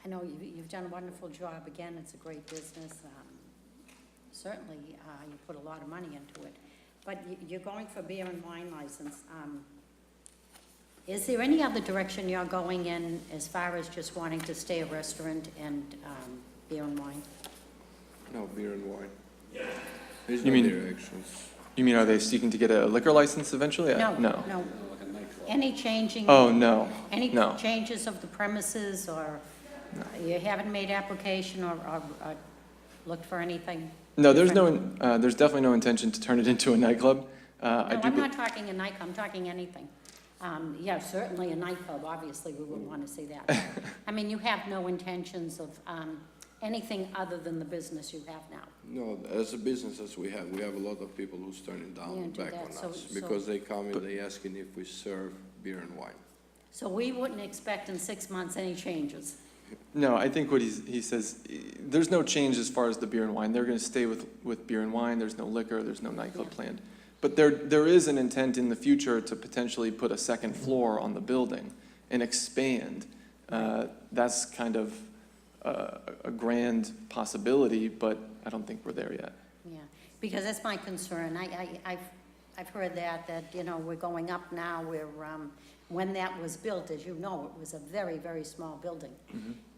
know you've done a wonderful job. Again, it's a great business. Certainly, you put a lot of money into it. But you're going for beer and wine license. Is there any other direction you're going in as far as just wanting to stay a restaurant and beer and wine? No, beer and wine. There's You no mean- directions. You mean, are they seeking to get a liquor license eventually? No. No. Any changing? Oh, no. Any No. changes of the premises, or you haven't made application or looked for anything? No, there's different? there's definitely no intention to turn it into a nightclub. No, I'm not talking a nightclub, I'm talking anything. Yeah, certainly a nightclub, obviously, we wouldn't want to see that. I mean, you have no intentions of anything other than the business you have now? No, as a business as we have a lot of people who's turning Yeah, down do back that. on So- us so- because they come and they asking if we serve beer and wine. So we wouldn't expect in 6 months any changes. No, I think what he says, there's no change as far as the beer and wine. They're going to stay with beer and wine. There's no liquor, there's no nightclub planned. But there is an intent in the future to potentially put a second floor on the building and expand. That's kind of a grand possibility, but I don't think we're there yet. Yeah, because that's my concern. I've heard that, you know, we're going up now, when that was built, as you know, it was a very, very small building.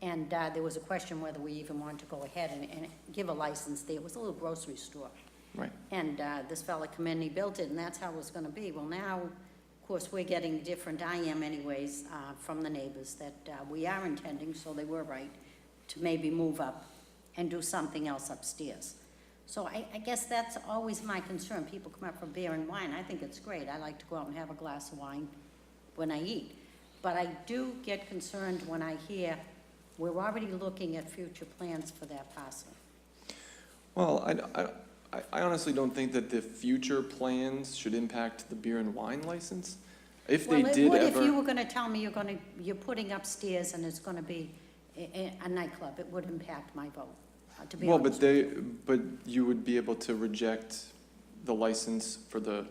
And there was a question whether we even wanted to go ahead and give a license there. It was a little grocery store. Right. And this fella come in, he built it, and that's how it was gonna be. Well, now, of course, we're getting different, I am anyways, from the neighbors, that we are intending, so they were right, to maybe move up and do something else upstairs. So I guess that's always my concern. People come up for beer and wine. I think it's great. I like to go out and have a glass of wine when I eat. But I do get concerned when I hear we're already looking at future plans for that parcel. Well, I honestly don't think that the future plans should impact the beer and wine license. If they Well, it did would if you ever, were gonna tell me you're putting upstairs and it's gonna be a nightclub. It would impact my vote, to be well, honest. but you would be able to reject the license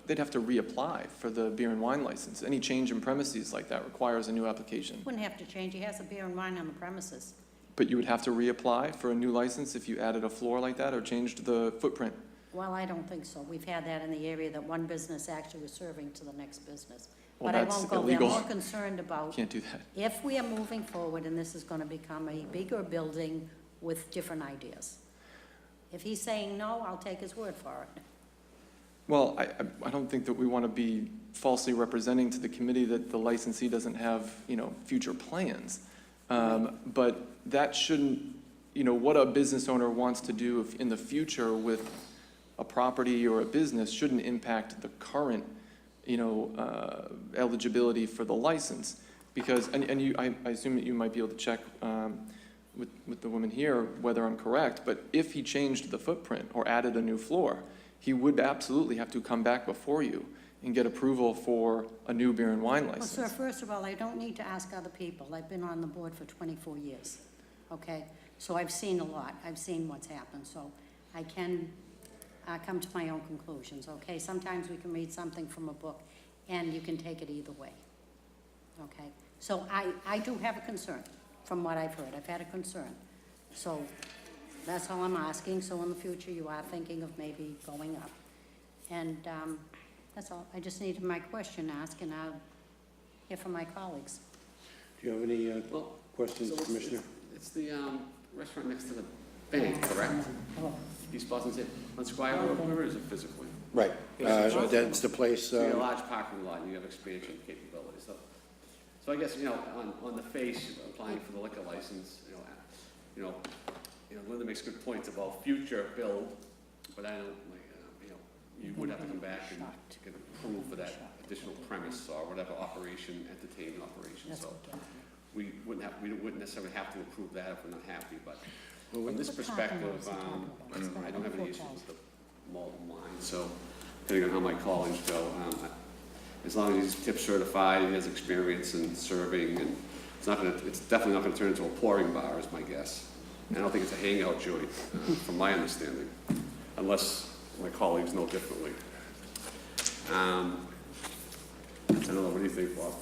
they'd have to reapply for the beer and wine license. Any change in premises like that requires a new application. Wouldn't have to change. He has a beer and wine on the premises. But you would have to reapply for a new license if you added a floor like that or changed the footprint. Well, I don't think so. We've had that in the area, that one business actually was serving to the next business. Well, But I that's won't go there. I'm illegal. more concerned about Can't do that. if we are moving forward and this is gonna become a bigger building with different ideas. If he's saying no, I'll take his word for it. Well, I don't think that we want to be falsely representing to the committee that the licensee doesn't have, future plans. But that shouldn't, what a business owner wants to do in the future with a property or a business shouldn't impact the current, eligibility for the license. Because, I assume that you might be able to check with the woman here whether I'm correct, but if he changed the footprint or added a new floor, he would absolutely have to come back before you and get approval for a new beer and wine Well, license. sir, first of all, I don't need to ask other people. I've been on the board for 24 years, okay? So I've seen a lot. I've seen what's happened, so I can come to my own conclusions, okay? Sometimes we can read something from a book, and you can take it either way, okay? So I do have a concern, from what I've heard. I've had a concern. So that's all I'm asking, so in the future, you are thinking of maybe going up. And that's all. I just needed my question asked, and I'll hear from my colleagues. Do you have any questions, So Commissioner? It's the restaurant next to the bank, correct? East Boston, on Squire Road, where is it physically? Right, that's the place, So you have a large parking lot, and you have expansion capabilities. So I guess, on the face, applying for the liquor license, Linda makes good points about future build, but I don't, you would have to come back and get approval for that additional premise or whatever entertainment operation, so we wouldn't necessarily have to approve that if we're not happy, but from this perspective, I don't have any issues with the malt and wine, so depending on how my colleagues go, as long as he's tip certified, he has experience in serving, and it's definitely not gonna turn into a pouring bar, is my guess. And I don't think it's a hangout joint, from my understanding, unless my colleagues know differently. I don't know, what do you think, Bob?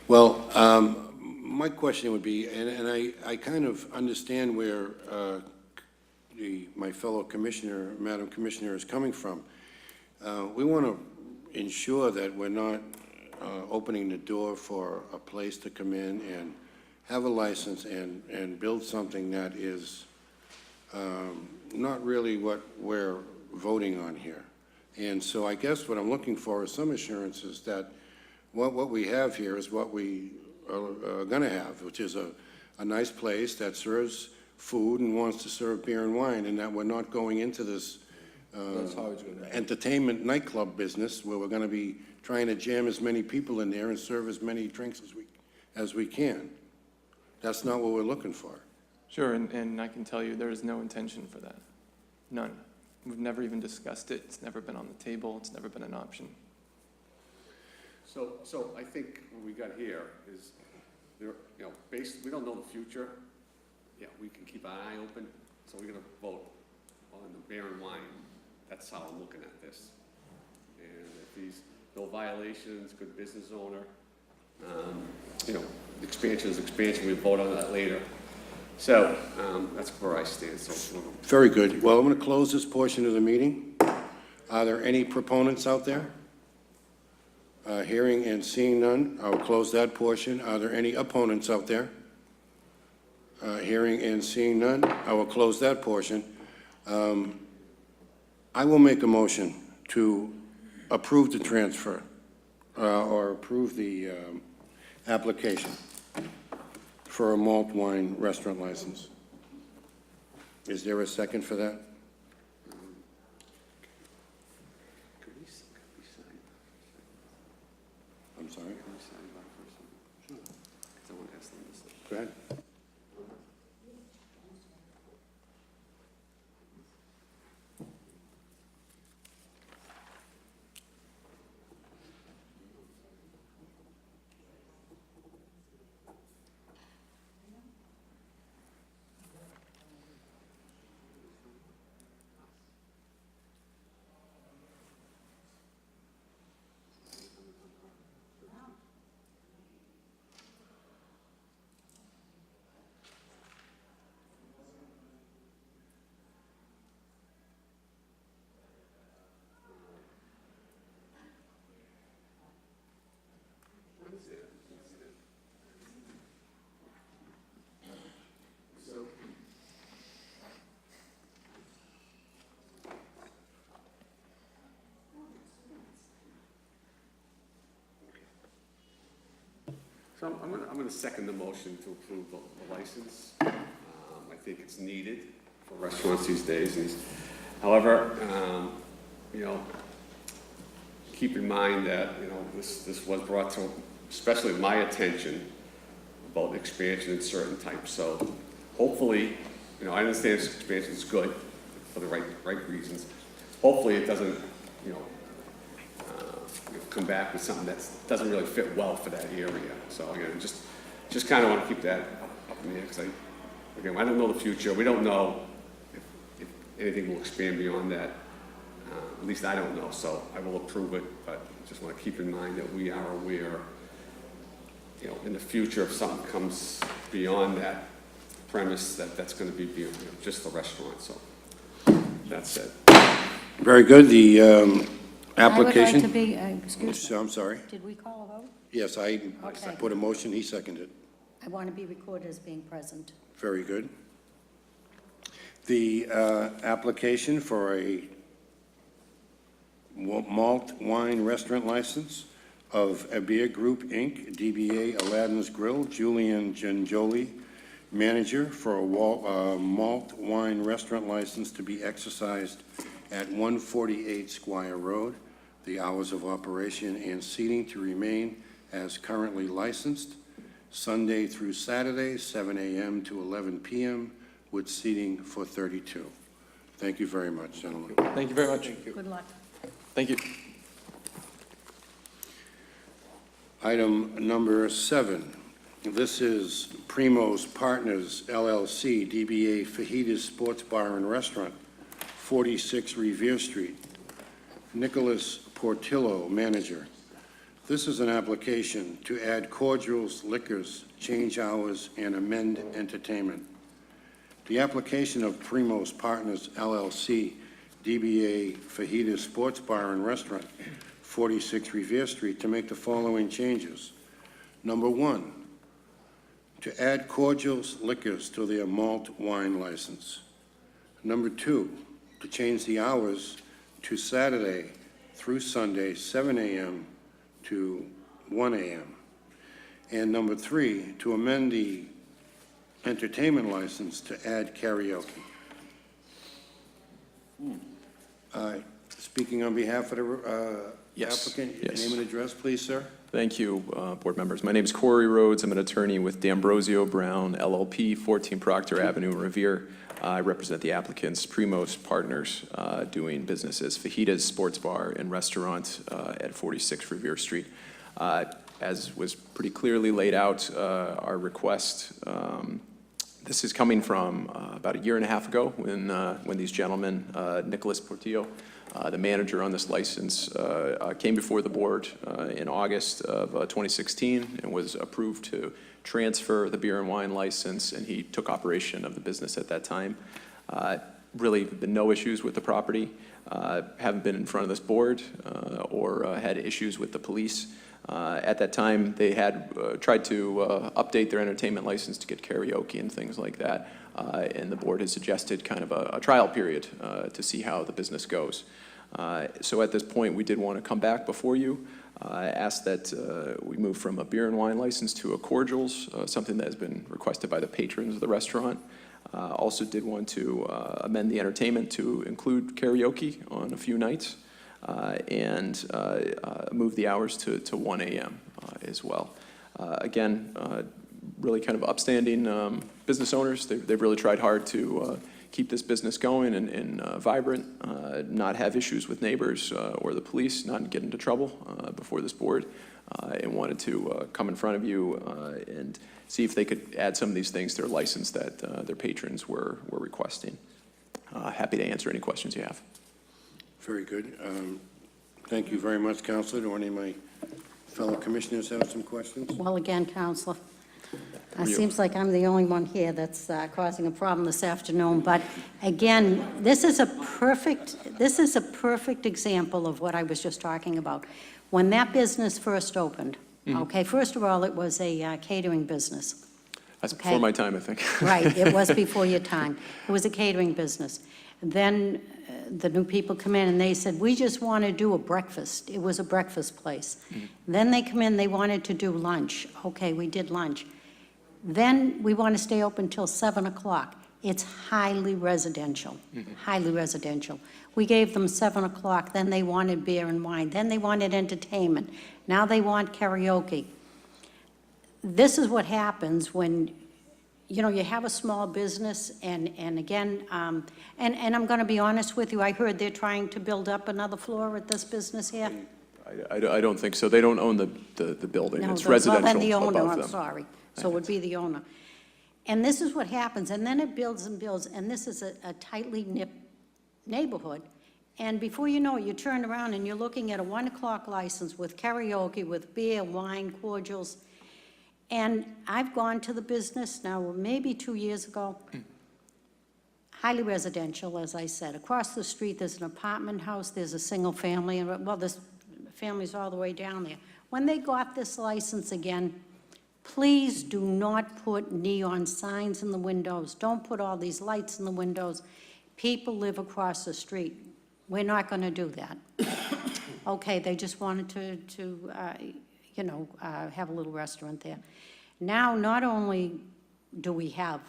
Well, my question would be, and I kind of understand where my fellow commissioner, Madam Commissioner, is coming from. We want to ensure that we're not opening the door for a place to come in and have a license and build something that is not really what we're voting on here. And so I guess what I'm looking for is some assurances that what we have here is what we are going to have, which is a nice place that serves food and wants to serve beer and wine, and that we're not going into this entertainment nightclub business where we're going to be trying to jam as many people in there and serve as many drinks as we can. That's not what we're looking for. Sure, and I can tell you there is no intention for that. None. We've never even discussed it. It's never been on the table. It's never been an option. So I think what we got here is, there, you know, we don't know the future. Yeah, we can keep an eye open, so we're gonna vote on the beer and wine. That's how I'm looking at this. And if he's, no violations, good business owner, you know, expansion is expansion, we vote on that later. So, that's where I stand, so. Very good. Well, I'm going to close this portion of the meeting. Are there any proponents out there? Hearing and seeing none, I will close that portion. Are there any opponents out there? Hearing and seeing none, I will close that portion. I will make a motion to approve the transfer or approve the application for a malt wine restaurant license. Is there a second for that? I'm sorry? Go ahead. So I'm gonna second the motion to approve the license. I think it's needed for restaurants these days. However, you know, keep in mind that, you know, this was brought to, especially my attention, about expansion in certain types. So hopefully, you know, I understand expansion is good for the right reasons. Hopefully it doesn't, you know, come back with something that doesn't really fit well for that area. So again, just kind of want to keep that up in the air, because again, I don't know the future. We don't know if anything will expand beyond that. At least I don't know, so I will approve it, but just want to keep in mind that we are aware, you know, in the future, if something comes beyond that premise, that's going to be beyond, you know, just the restaurant. So that's it. Very good. The application. I would like to be, excuse me, I'm sorry. did we call a vote? Yes, I Okay. put a motion, he seconded. I want to be recorded as being present. Very good. The application for a malt wine restaurant license of Revere Group, Inc., DBA Aladdin's Grill, Julian Genjoli, manager, for a malt wine restaurant license to be exercised at 148 Squire Road. The hours of operation and seating to remain as currently licensed, Sunday through Saturday, 7 a.m. to 11 p.m., with seating for 32. Thank you very much, gentlemen. Thank you very much. Good luck. Thank you. Item number 7. This is Primo's Partners, LLC, DBA Fajitas Sports Bar and Restaurant, 46 Revere Street. Nicholas Portillo, manager. This is an application to add cordials, liquors, change hours, and amend entertainment. The application of Primo's Partners, LLC, DBA Fajitas Sports Bar and Restaurant, 46 Revere Street, to make the following changes. Number 1, to add cordials, liquors to their malt wine license. Number 2, to change the hours to Saturday through Sunday, 7 a.m. to 1 a.m. And number 3, to amend the entertainment license to add karaoke. Speaking on behalf of the Yes, applicant, yes. name and address, please, sir. Thank you, board members. My name is Corey Rhodes. I'm an attorney with D'Ambrosio Brown LLP, 14 Proctor Avenue, Revere. I represent the applicants, Primo's Partners, doing business as Fajitas Sports Bar and Restaurant at 46 Revere Street. As was pretty clearly laid out, our request, this is coming from about a year and a half ago when these gentlemen, Nicholas Portillo, the manager on this license, came before the board in August of 2016 and was approved to transfer the beer and wine license, and he took operation of the business at that time. Really been no issues with the property, haven't been in front of this board or had issues with the police. At that time, they had tried to update their entertainment license to get karaoke and things like that, and the board has suggested kind of a trial period to see how the business goes. So at this point, we did want to come back before you, ask that we move from a beer and wine license to a cordials, something that has been requested by the patrons of the restaurant. Also did want to amend the entertainment to include karaoke on a few nights. And move the hours to 1 a.m. As well. Again, really kind of upstanding business owners. They've really tried hard to keep this business going and vibrant, not have issues with neighbors or the police, not get into trouble before this board, and wanted to come in front of you and see if they could add some of these things to their license that their patrons were requesting. Happy to answer any questions you have. Very good. Thank you very much, Counselor. Do any of my fellow commissioners have some questions? Well, again, Counselor, it seems like I'm the only one here that's causing a problem this afternoon, but again, this is a perfect example of what I was just talking about. When that business first opened, okay, first of all, it was a catering business. That's before my time, I think. Right, it was before your time. It was a catering business. Then the new people come in and they said, we just want to do a breakfast. It was a breakfast place. Then they come in, they wanted to do lunch. Okay, we did lunch. Then we want to stay open till 7 o'clock. It's highly residential, highly residential. We gave them 7 o'clock, then they wanted beer and wine, then they wanted entertainment. Now they want karaoke. This is what happens when, you know, you have a small business, and again, and I'm going to be honest with you, I heard they're trying to build up another floor at this business here. I don't think so. They don't own the building. No, It's well, residential then the owner, above I'm them. sorry. So it would be the owner. And this is what happens, and then it builds and builds, and this is a tightly knit neighborhood. And before you know it, you turn around and you're looking at a 1 o'clock license with karaoke, with beer, wine, cordials. And I've gone to the business now, maybe 2 years ago. Highly residential, as I said. Across the street, there's an apartment house, there's a single family, and well, there's families all the way down there. When they got this license again, please do not put neon signs in the windows. Don't put all these lights in the windows. People live across the street. We're not going to do that. Okay, they just wanted to have a little restaurant there. Now, not only do we have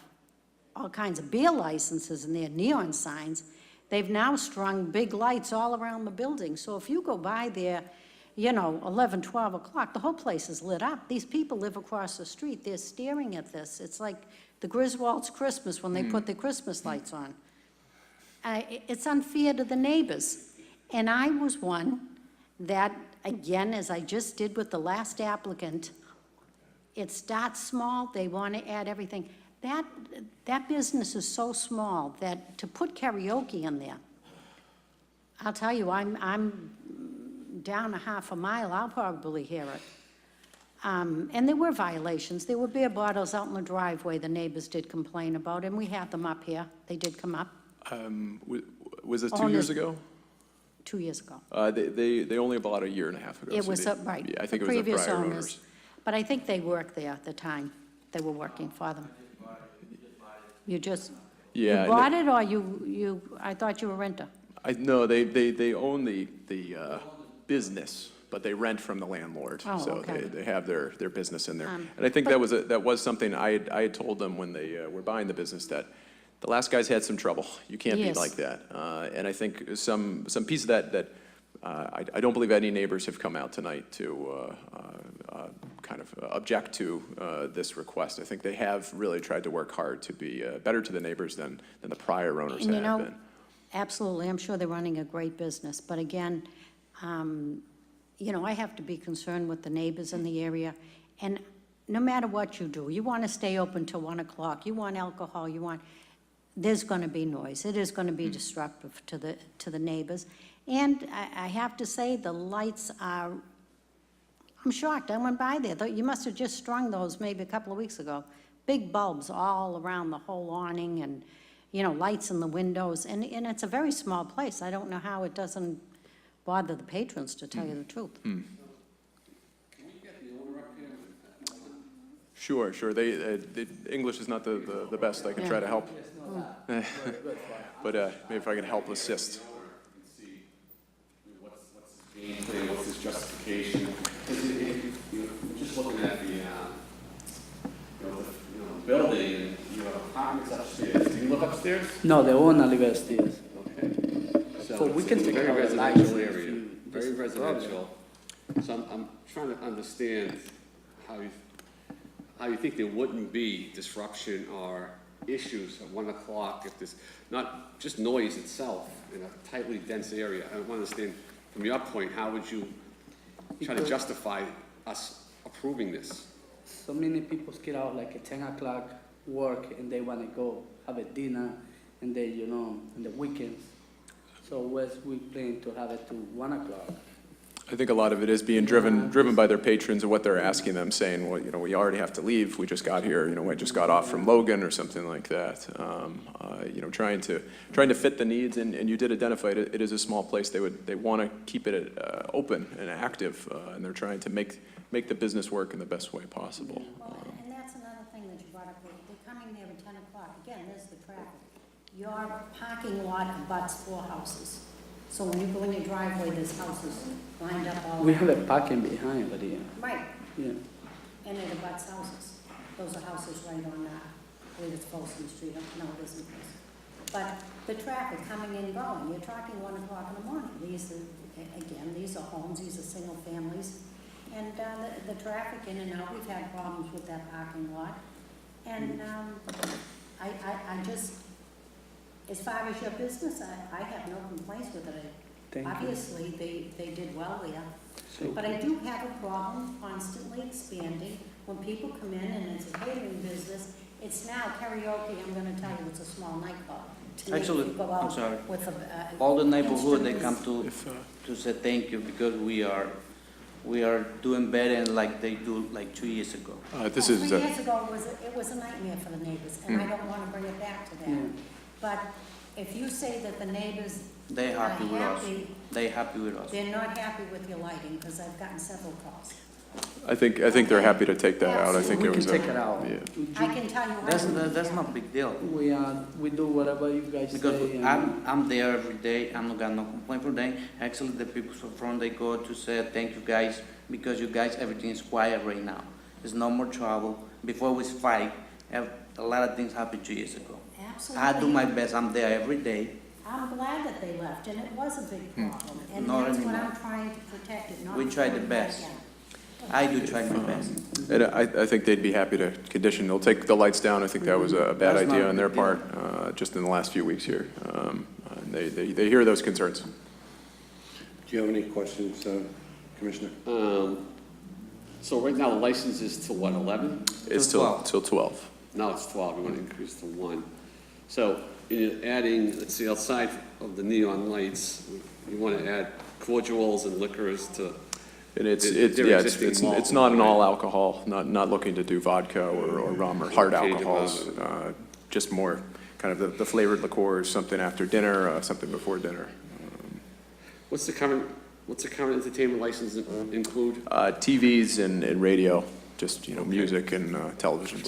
all kinds of beer licenses and their neon signs, they've now strung big lights all around the building. So if you go by there, 11, 12 o'clock, the whole place is lit up. These people live across the street. They're staring at this. It's like the Griswolds' Christmas when they put their Christmas lights on. It's unfair to the neighbors. And I was one that, again, as I just did with the last applicant, it starts small, they want to add everything. That business is so small that to put karaoke in there, I'll tell you, I'm down a half a mile, I'll probably hear it. And there were violations. There were beer bottles out in the driveway the neighbors did complain about, and we had them up here. They did come up. Was this 2 years ago? 2 years ago. They only bought a year and a half ago. It so was, right. Yeah, I think the it was the previous prior owners. owners. But I think they worked there at the time. They were working for them. You bought it, or I thought you were a renter? No, they own the business, but they rent from the landlord. Oh, so okay. they have their business in there. And I think that was something I had told them when they were buying the business, that the last guys had some trouble. You can't be like that. And I think some piece of that I don't believe any neighbors have come out tonight to kind of object to this request. I think they have really tried to work hard to be better to the neighbors than the prior owners have been. Absolutely. I'm sure they're running a great business. But again, you know, I have to be concerned with the neighbors in the area, and no matter what you do, you want to stay open till 1 o'clock, you want alcohol, there's going to be noise. It is going to be disruptive to the neighbors. And I have to say, the lights are, I'm shocked. I went by there. You must have just strung those maybe a couple of weeks ago. Big bulbs all around the whole awning and, you know, lights in the windows. And it's a very small place. I don't know how it doesn't bother the patrons, to tell you the truth. Can we get the owner up here? Sure, sure. The English is not the best. I can try to help. But maybe if I can help assist. See what's his game plan, what's his justification? Because just looking at the, building, and you have apartments upstairs. Do you live upstairs? No, the owner lives upstairs. Okay. So we can it's a take very our lights residential if area, you- very that's the problem. residential. So I'm trying to understand how you think there wouldn't be disruption or issues at 1 o'clock if there's not just noise itself in a tightly dense area. I want to understand from your point, how would you try to justify us approving this? So many people get out like at 10 o'clock work and they want to go have a dinner and then, you know, on the weekends. So we plan to have it to 1 o'clock. I think a lot of it is being driven by their patrons and what they're asking them, saying, well, you know, we already have to leave. We just got here. You know, I just got off from Logan or something like that. You know, trying to fit the needs, and you did identify it. It is a small place. They want to keep it open and active, and they're trying to make the business work in the best way possible. Well, and that's another thing that you brought up. They're coming there at 10 o'clock. Again, there's the traffic. Your parking lot abuts 4 houses. So when you go in your driveway, there's houses lined up all We around. have a parking behind, but yeah. Right, Yeah. and it abuts houses. Those are houses right on, I believe it's Folsom Street, no, it isn't. But the traffic coming and going, you're talking 1 o'clock in the morning. These are homes, these are single families. And the traffic in and out, we've had problems with that parking lot. And I just, as far as your business, I have no complaints with it. Thank you. Obviously, they did well there. But I do have a problem constantly expanding. When people come in and it's a catering business, it's now karaoke. I'm gonna tell you, it's a small nightclub. To make Actually, you go I'm out sorry. with All the neighborhood, they come instruments. to say thank you because we are doing better than like they do like 2 years ago. This 3 is years ago, it was a nightmare for the neighbors, and I don't wanna bring it back to that. Yeah. But if you say that the neighbors They are happy with us. happy, They happy with us. they're not happy with your lighting, because I've gotten several calls. I think they're happy to take that out. I think We it can was take it out. Yeah. I can tell you. That's not a big deal. We do whatever you guys Because say. and- I'm there every day, I'm not got no complaint for them. Actually, the people from front, they go to say, thank you guys, because you guys, everything is quiet right now. There's no more trouble. Before it was fight, a lot of things happened 2 years ago. Absolutely. I do my best, I'm there every day. I'm glad that they left, and it was a big problem, and Not that's what anymore. I'm trying to protect it, not. We tried the to best. again. I do try my best. And I think they'd be happy to condition. They'll take the lights down. I think that was a bad That's not idea a on their big deal. part, just in the last few weeks here. And they hear those concerns. Do you have any questions, Commissioner? So right now, the license is till what, 11? It's till 12. Now it's 12, we want to increase to 1. So in adding, let's see, outside of the neon lights, you want to add cordials and liquors to, And Their existing malt, it's not an right? all alcohol, not looking to do vodka or rum or hard Change alcohols. about Just more kind of the flavored liqueurs, something after dinner, something before dinner. what's the current entertainment license include? TVs and radio, just, you know, music and televisions.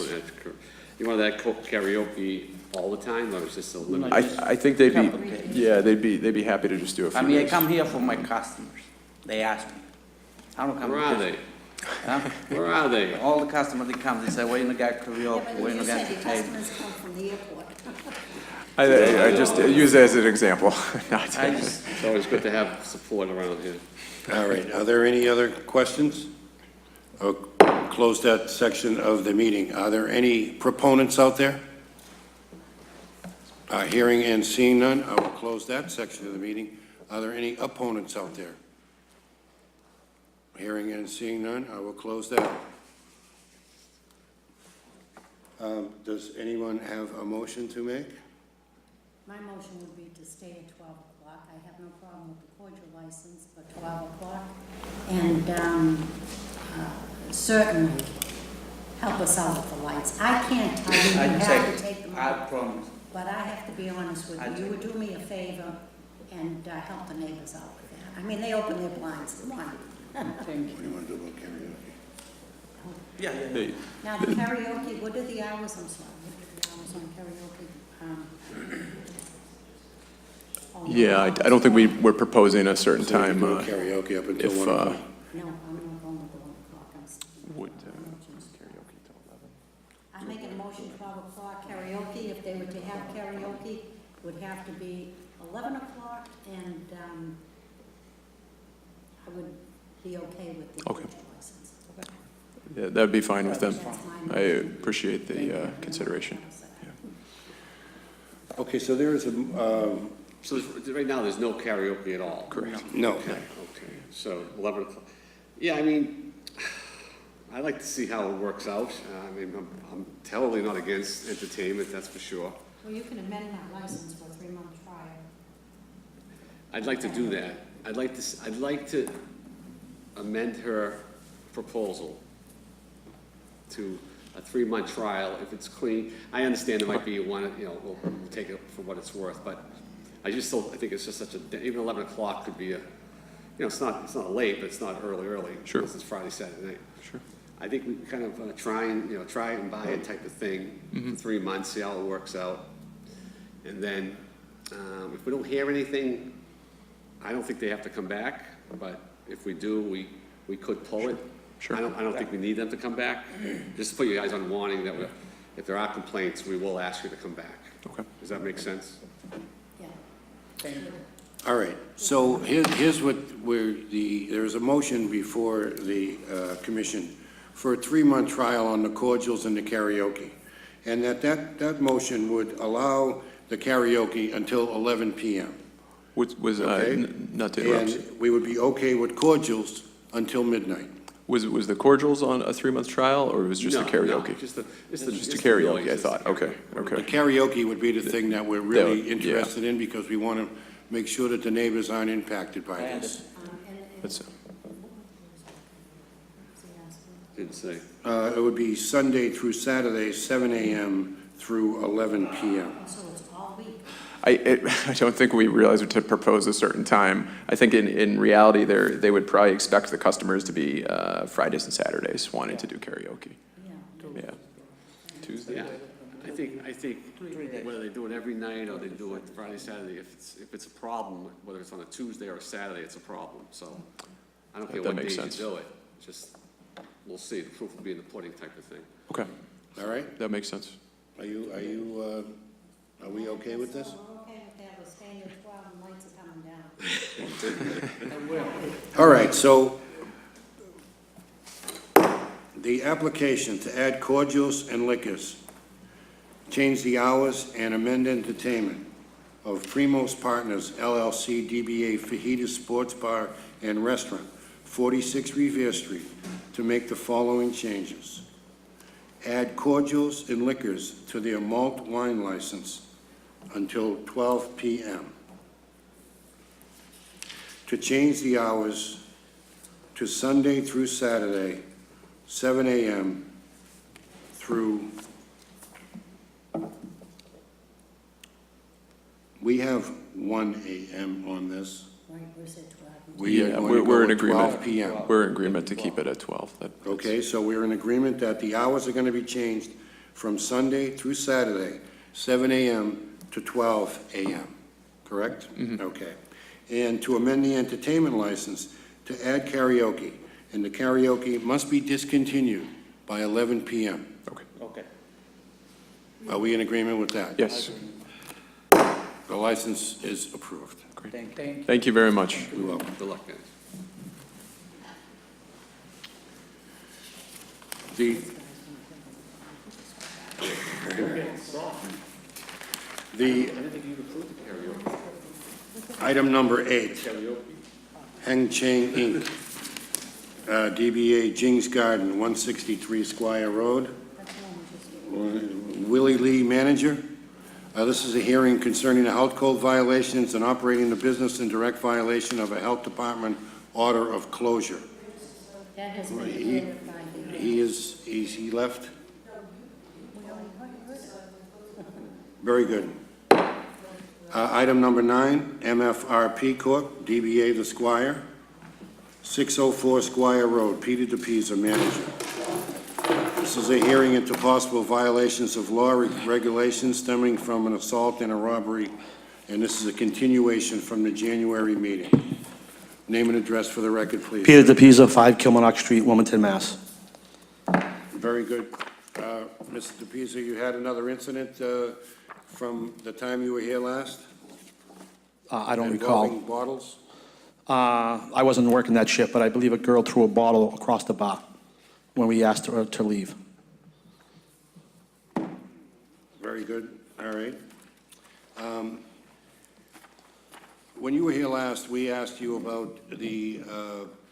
You want that karaoke all the time, or is this a limited? I think they'd be happy to just do a few I mean, I days. come here for my customers. They ask me. I don't come Where are because- they? Huh? Where are they? All the customers, they come, they say, where you got Yeah, karaoke, but where you you just got said your entertainment? customers come from the airport. I just use it as an example. Not- I just, It's always good to have support around here. All right, are there any other questions? I'll close that section of the meeting. Are there any proponents out there? Hearing and seeing none, I will close that section of the meeting. Are there any opponents out there? Hearing and seeing none, I will close that. Does anyone have a motion to make? My motion would be to stay at 12 o'clock. I have no problem with the cordial license, but 12 o'clock. And certainly help us out with the lights. I can't tell you, you have to take them I out. promise. But I have to be honest with you, you would do me a favor and help the neighbors out with that. I mean, they open their blinds to one. Thank you. What do you want to do about karaoke? Hey, Now, the karaoke, what are the hours, I'm sorry, what are the hours on karaoke? Yeah, I don't think we're proposing a certain So we time. can go karaoke up until If, 1 o'clock. No, I'm not going with the 1 o'clock. would karaoke till 11? I'm making a motion 12 o'clock karaoke. If they were to have karaoke, it would have to be 11 o'clock, and I would be okay with the Okay. cordial license. Yeah, that'd be fine with them. That's my I motion. appreciate the consideration. Okay, so there is a, So right now, there's no karaoke at all? Correct. no. Okay, so 11 o'clock. Yeah, I mean, I like to see how it works out. I mean, I'm totally not against entertainment, that's for sure. Well, you can amend that license for a 3-month trial. I'd like to do that. I'd like to amend her proposal to a 3-month trial if it's clean. I understand there might be one, we'll take it for what it's worth, but I think it's just such even 11 o'clock could be it's not late, but it's not early. Sure. This is Friday, Saturday night. Sure. I think we kind of try and buy it type of thing for 3 months, see how it works out. And then, if we don't hear anything, I don't think they have to come back, but if we do, we could pull it. Sure. I don't think we need them to come back. Just to put you guys on warning that if there are complaints, we will ask you to come back. Okay. Does that make sense? Yeah. Thank you. All right, so here's what there's a motion before the commission for a 3-month trial on the cordials and the karaoke. And that motion would allow the karaoke until 11 PM. Was Okay. not to interrupt. And we would be okay with cordials until midnight. Was the cordials on a 3-month trial, or was just the No, karaoke? no, just the karaoke, noise, I thought. Okay. The karaoke would be the thing that we're really yeah. interested in, because we want to make sure that the neighbors aren't impacted by this. That's Didn't say. It would be Sunday through Saturday, 7 AM through 11 PM. So it's all week. I don't think we realized to propose a certain time. I think in reality, they would probably expect the customers to be Fridays and Saturdays wanting to do karaoke. Yeah. Yeah. Tuesday? Yeah, I think whether they do it every night or they do it Friday, Saturday, if it's a problem, whether it's on a Tuesday or a Saturday, it's a problem, so I don't care That what makes days you sense. do it, just, we'll see, the proof will be in the pudding type of thing. Okay, All right? that makes sense. Are we okay with this? We're okay with that. We're staying at 12 and lights are coming down. All right, so the application to add cordials and liquors, change the hours and amend entertainment of Primo's Partners LLC DBA Fajita Sports Bar and Restaurant, 46 Revere Street, to make the following changes. Add cordials and liquors to their malt wine license until 12 PM. To change the hours to Sunday through Saturday, 7 AM through, we have 1 AM on this. Right, where's it 12? We are Yeah, going to we're go in at 12 agreement. PM. We're in agreement to keep it at 12. Okay, so we're in agreement that the hours are going to be changed from Sunday through Saturday, 7 AM to 12 AM, correct? Okay. And to amend the entertainment license to add karaoke, and the karaoke must be discontinued by 11 PM. Okay. Are we in agreement with that? Yes, The license is approved. Thank you. thank you very much. You're welcome. Good luck, guys. Item number 8, Heng Chang Inc., DBA Jing's Garden, 163 Squire Road. Willie Lee, manager. This is a hearing concerning the health code violations and operating the business in direct violation of a health department order of closure. That has been He clarified. he left? We already heard it. Very good. Item number 9, MFRP Corp., DBA The Squire, 604 Squire Road, Peter DePisa, manager. This is a hearing into possible violations of law regulations stemming from an assault and a robbery, and this is a continuation from the January meeting. Name and address for the record, please. Peter DePisa, 5 Kilmarnock Street, Wilmington, Mass. Very good. Mr. DePisa, you had another incident from the time you were here last? I don't recall. Involving bottles? I wasn't working that shift, but I believe a girl threw a bottle across the bar when we asked her to leave. Very good. All right. When you were here last, we asked you about the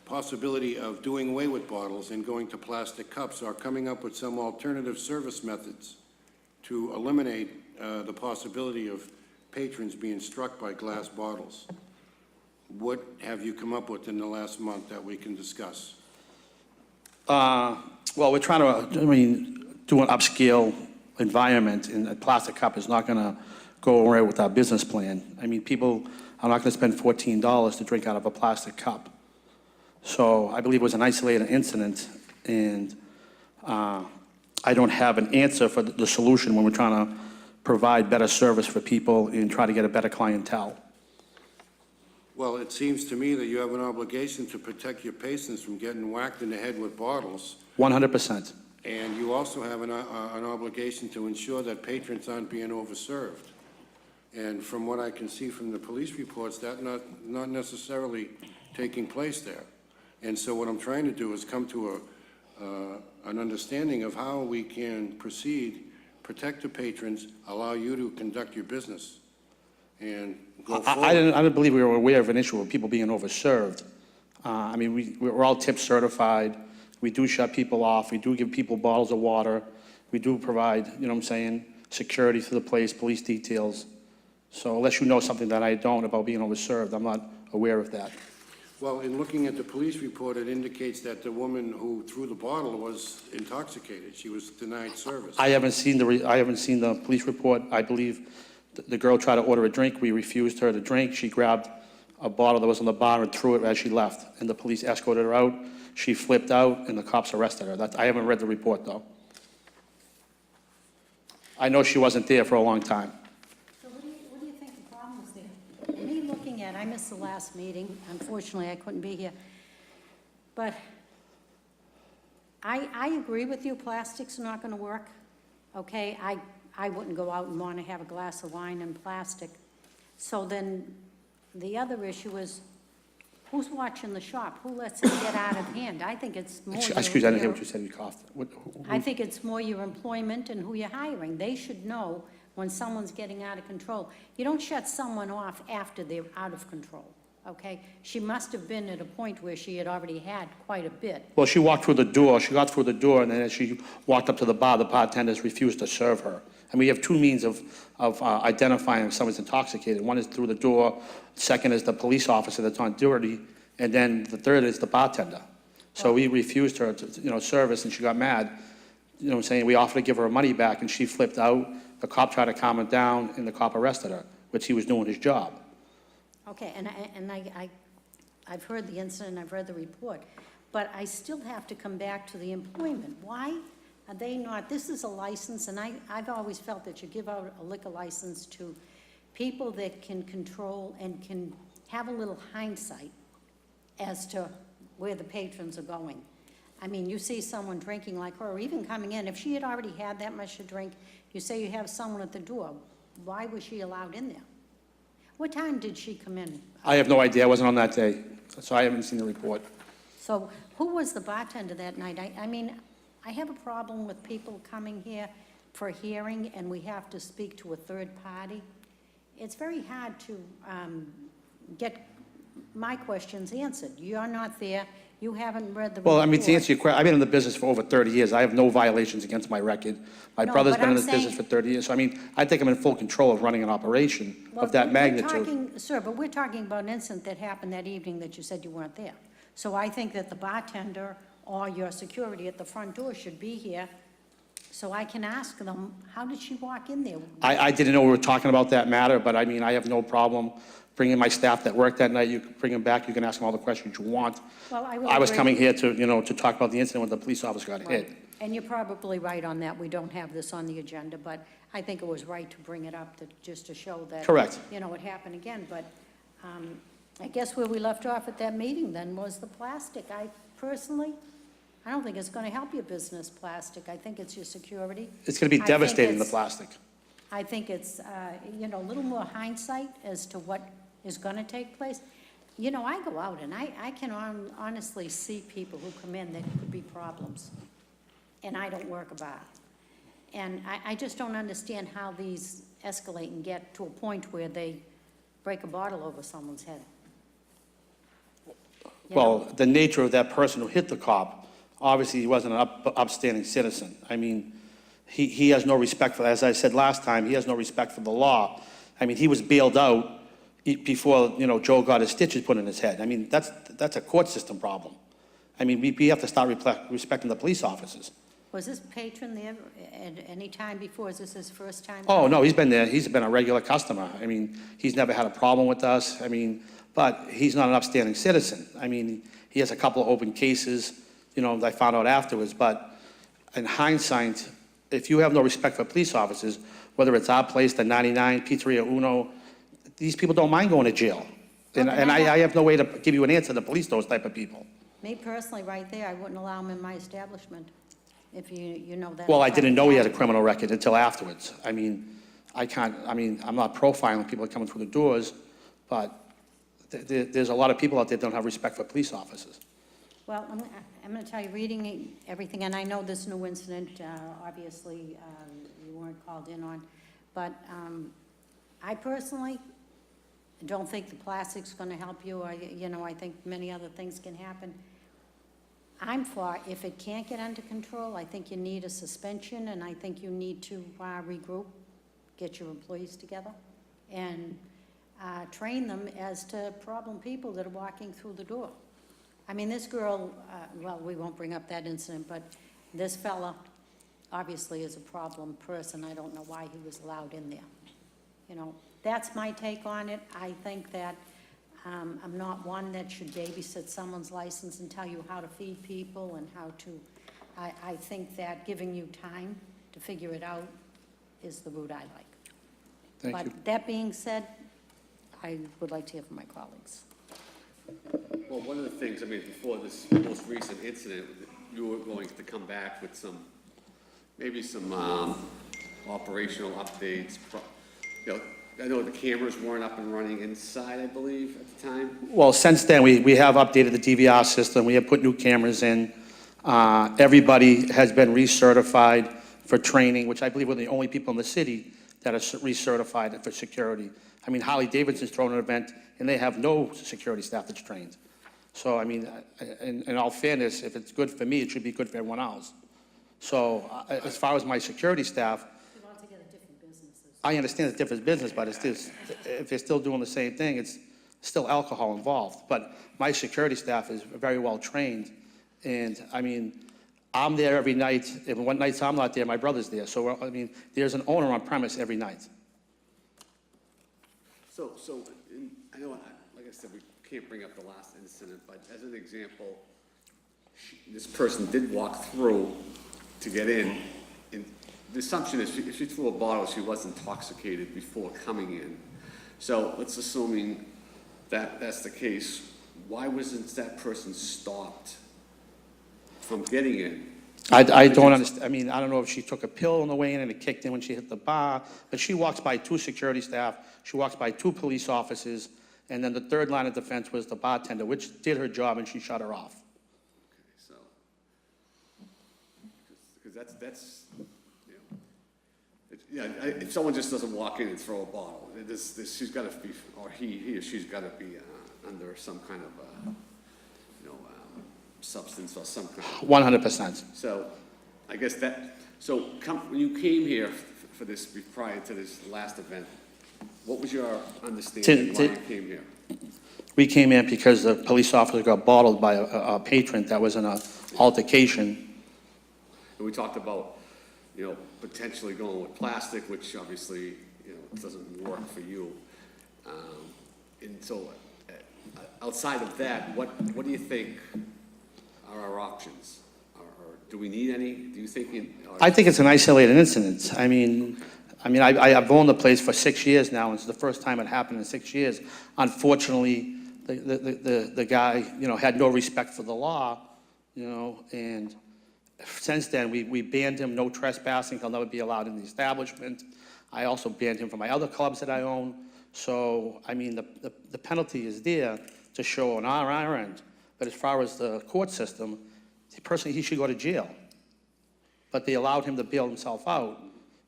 possibility of doing away with bottles and going to plastic cups, or coming up with some alternative service methods to eliminate the possibility of patrons being struck by glass bottles. What have you come up with in the last month that we can discuss? Well, we're trying to, do an upscale environment, and a plastic cup is not gonna go away with our business plan. People are not gonna spend $14 to drink out of a plastic cup. So I believe it was an isolated incident, and I don't have an answer for the solution when we're trying to provide better service for people and try to get a better clientele. Well, it seems to me that you have an obligation to protect your patrons from getting whacked in the head with bottles. 100%. And you also have an obligation to ensure that patrons aren't being overserved. And from what I can see from the police reports, that's not necessarily taking place there. And so what I'm trying to do is come to an understanding of how we can proceed, protect the patrons, allow you to conduct your business, and go forward. I didn't believe we were aware of an issue of people being overserved. We're all tip certified. We do shut people off. We do give people bottles of water. We do provide, security to the place, police details. So unless you know something that I don't about being overserved, I'm not aware of that. Well, in looking at the police report, it indicates that the woman who threw the bottle was intoxicated. She was denied service. I haven't seen the police report. I believe the girl tried to order a drink. We refused her to drink. She grabbed a bottle that was on the bar and threw it as she left, and the police escorted her out. She flipped out, and the cops arrested her. I haven't read the report, though. I know she wasn't there for a long time. So what do you think the problem was there? Me looking at, I missed the last meeting. Unfortunately, I couldn't be here. But I agree with you, plastic's not gonna work, okay? I wouldn't go out and wanna have a glass of wine in plastic. So then, the other issue is, who's watching the shop? Who lets it get out of hand? I think it's more. Excuse me, I didn't hear what you said. You coughed. I think it's more your employment and who you're hiring. They should know when someone's getting out of control. You don't shut someone off after they're out of control, okay? She must have been at a point where she had already had quite a bit. Well, she walked through the door. She got through the door, and then as she walked up to the bar, the bartenders refused to serve her. We have two means of identifying if someone's intoxicated. One is through the door. Second is the police officer that's on duty. And then the third is the bartender. So we refused her to, service, and she got mad. We offered to give her her money back, and she flipped out. The cop tried to calm her down, and the cop arrested her, which he was doing his job. Okay, and I've heard the incident, I've read the report, but I still have to come back to the employment. Why are they not, this is a license, and I've always felt that you give out a liquor license to people that can control and can have a little hindsight as to where the patrons are going. You see someone drinking like her, or even coming in, if she had already had that much to drink, you say you have someone at the door, why was she allowed in there? What time did she come in? I have no idea. I wasn't on that day, so I haven't seen the report. So who was the bartender that night? I have a problem with people coming here for a hearing, and we have to speak to a third party. It's very hard to get my questions answered. You're not there. You haven't read the report. Well, I mean, to answer your question, I've been in the business for over 30 years. I have no violations against my record. My No, brother's but been in I'm this business for 30 years. So, I mean, I think I'm in full control of running an operation Well, of that we're magnitude. talking- Sir, but we're talking about an incident that happened that evening that you said you weren't there. So I think that the bartender or your security at the front door should be here, so I can ask them, how did she walk in there? I didn't know we were talking about that matter, but I mean, I have no problem bringing my staff that worked that night. You can bring them back, you can ask them all the questions you want. Well, I will I was agree. coming here to, to talk about the incident when the police officer got hit. And you're probably right on that. We don't have this on the agenda, but I think it was right to bring it up just to show that. Correct. It happened again. But I guess where we left off at that meeting then was the plastic. I personally, I don't think it's going to help your business, plastic. I think it's your security. It's going to be I think devastating, the it's- plastic. I think it's, a little more hindsight as to what is going to take place. I go out and I can honestly see people who come in that could be problems. And I don't work a bar. And I just don't understand how these escalate and get to a point where they break a bottle over someone's head. Well, the nature of that person who hit the cop, obviously he wasn't an upstanding citizen. I mean, he has no respect for, as I said last time, he has no respect for the law. I mean, he was bailed out before, Joe got his stitches put in his head. I mean, that's a court system problem. I mean, we have to start respecting the police officers. Was this patron there at any time before? Is this his first time? Oh, no, he's been there. He's been a regular customer. I mean, he's never had a problem with us. I mean, but he's not an upstanding citizen. I mean, he has a couple of open cases, that I found out afterwards. But in hindsight, if you have no respect for police officers, whether it's our place, the 99, Pizzeria Uno, these people don't mind going to jail. And I have no way to give you an answer to police those type of people. Me personally, right there, I wouldn't allow him in my establishment, if you know that. Well, I didn't know he had a criminal record until afterwards. I mean, I'm not profiling people that come through the doors, but there's a lot of people out there that don't have respect for police officers. Well, I'm going to tell you, reading everything, and I know this new incident, obviously, you weren't called in on, but I personally don't think the plastic's going to help you. I think many other things can happen. I'm for, if it can't get under control, I think you need a suspension, and I think you need to regroup, get your employees together, and train them as to problem people that are walking through the door. I mean, this girl, well, we won't bring up that incident, but this fella obviously is a problem person. I don't know why he was allowed in there. That's my take on it. I think that I'm not one that should babysit someone's license and tell you how to feed people and how to, I think that giving you time to figure it out is the route I like. Thank you. But that being said, I would like to hear from my colleagues. Well, one of the things, before this most recent incident, you were going to come back with maybe some operational updates. I know the cameras weren't up and running inside, I believe, at the time. Well, since then, we have updated the DVR system. We have put new cameras in. Everybody has been recertified for training, which I believe we're the only people in the city that are recertified for security. I mean, Harley Davidson's throwing an event, and they have no security staff that's trained. So, I mean, in all fairness, if it's good for me, it should be good for everyone else. So, as far as my security staff, They're altogether different businesses. I understand it's different business, but if they're still doing the same thing, it's still alcohol involved. But my security staff is very well trained, and I mean, I'm there every night. If one night I'm not there, my brother's there. So, I mean, there's an owner on premise every night. So, I know, like I said, we can't bring up the last incident, but as an example, this person did walk through to get in, and the assumption is if she threw a bottle, she was intoxicated before coming in. So let's assuming that that's the case, why wasn't that person stopped from getting in? I don't understand. I mean, I don't know if she took a pill on the way in and it kicked in when she hit the bar, but she walks by 2 security staff, she walks by 2 police officers, and then the third line of defense was the bartender, which did her job, and she shut her off. Okay, so, because that's, if someone just doesn't walk in and throw a bottle, she's got to be, or he or she's got to be under some kind of, substance or some kind. 100%. So, I guess when you came here for this, prior to this last event, what was your understanding why you came here? We came in because the police officer got bottled by a patron that was in an altercation. And we talked about, potentially going with plastic, which obviously, doesn't work for you. And so, outside of that, what do you think are our options? Or do we need any? Do you think? I think it's an isolated incident. I mean, I've owned the place for 6 years now, and it's the first time it happened in 6 years. Unfortunately, the guy, had no respect for the law, and since then, we banned him, no trespassing, he'll never be allowed in the establishment. I also banned him from my other clubs that I own. So, I mean, the penalty is there to show on our end. But as far as the court system, he should go to jail. But they allowed him to bail himself out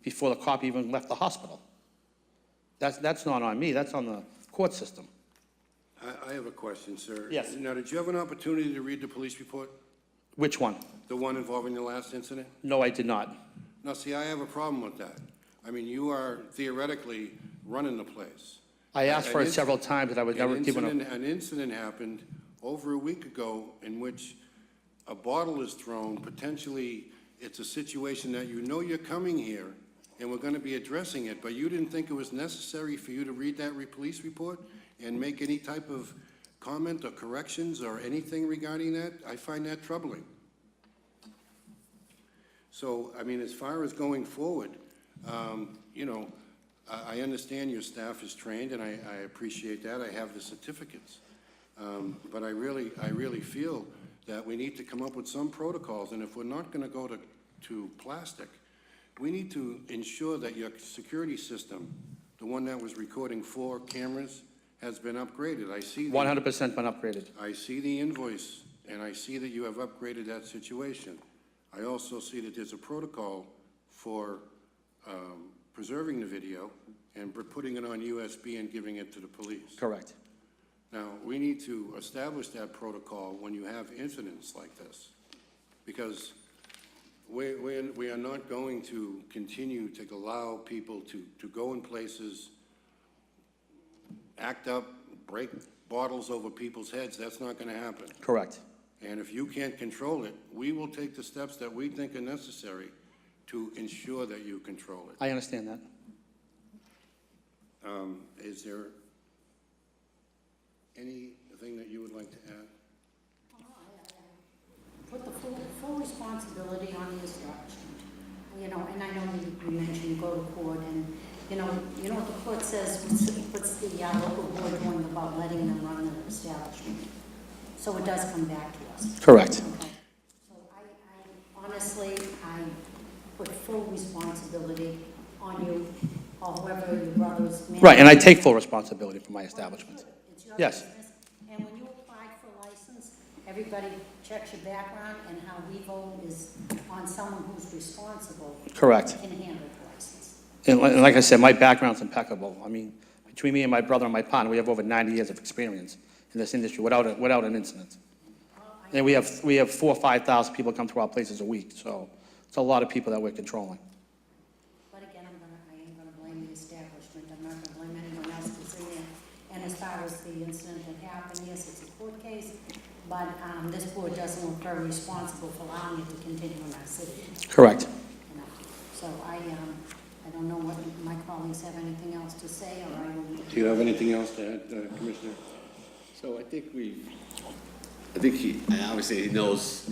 before the cop even left the hospital. That's not on me, that's on the court system. I have a question, sir. Yes. Now, did you have an opportunity to read the police report? Which one? The one involving the last incident? No, I did not. Now, see, I have a problem with that. I mean, you are theoretically running the place. I asked for it several times, but I was never given a... An incident happened over a week ago in which a bottle is thrown. Potentially, it's a situation that you're coming here and we're going to be addressing it, but you didn't think it was necessary for you to read that police report and make any type of comment or corrections or anything regarding that? I find that troubling. So, I mean, as far as going forward, I understand your staff is trained, and I appreciate that. I have the certificates. But I really feel that we need to come up with some protocols, and if we're not going to go to plastic, we need to ensure that your security system, the one that was recording 4 cameras, has been upgraded. I see 100% been upgraded. I see the invoice, and I see that you have upgraded that situation. I also see that there's a protocol for preserving the video and putting it on USB and giving it to the police. Correct. Now, we need to establish that protocol when you have incidents like this, because we are not going to continue to allow people to go in places, act up, break bottles over people's heads. That's not going to happen. Correct. And if you can't control it, we will take the steps that we think are necessary to ensure that you control it. I understand that. Is there anything that you would like to add? Put the full responsibility on the establishment. And I know you mentioned go to court, and, what the court says, what's the local board doing about letting them run the establishment? So it does come back to us. Correct. Okay. So I honestly, I put full responsibility on you, or whoever your brother's. Right, and I take full responsibility for my establishment. It's your Yes. business. And when you apply for a license, everybody checks your background, and how we vote is on someone who's responsible. Correct. Can handle the license. And like I said, my background's impeccable. I mean, between me and my brother and my partner, we have over 90 years of experience in this industry without an incident. And we have 4,000 or 5,000 people come through our places a week, so it's a lot of people that we're controlling. But again, I ain't gonna blame the establishment, I'm not gonna blame anyone else who's in there. And as far as the incident that happened, yes, it's a court case, but this board doesn't look very responsible for allowing it to continue in our city. Correct. So I don't know what my colleagues have anything else to say, or I will. Do you have anything else to add, Commissioner? So I think he obviously he knows,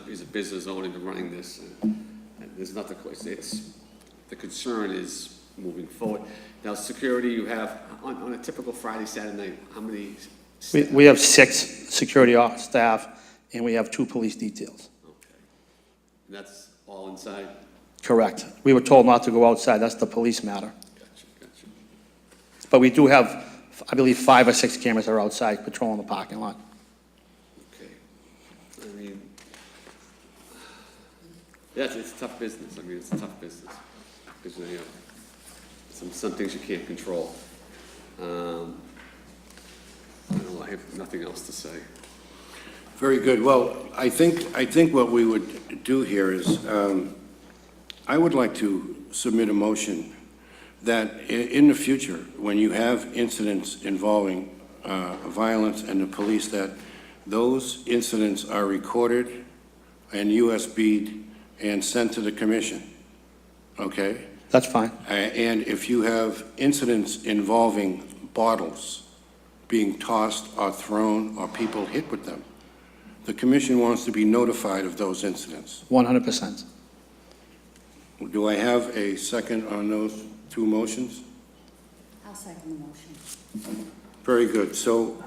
he's a business owner and running this, and there's nothing, the concern is moving forward. Now, security, you have, on a typical Friday, Saturday night, how many? We have 6 security staff, and we have 2 police details. Okay. And that's all inside? Correct. We were told not to go outside, that's the police matter. Gotcha. But we do have, I believe, 5 or 6 cameras that are outside patrolling the parking lot. Okay. I mean, yeah, it's a tough business. I mean, it's a tough business. Because, some things you can't control. I don't know, I have nothing else to say. Very good. Well, I think what we would do here is, I would like to submit a motion that in the future, when you have incidents involving violence and the police, that those incidents are recorded and USB'd and sent to the commission, okay? That's fine. And if you have incidents involving bottles being tossed or thrown or people hit with them, the commission wants to be notified of those incidents. 100%. Do I have a second on those two motions? I'll second the motion. Very good. So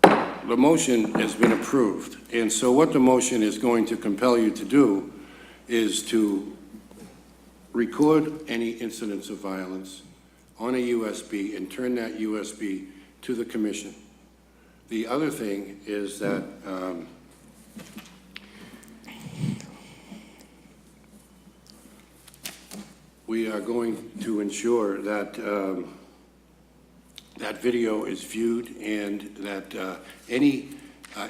the motion has been approved. And so what the motion is going to compel you to do is to record any incidents of violence on a USB and turn that USB to the commission. The other thing is that we are going to ensure that that video is viewed and that any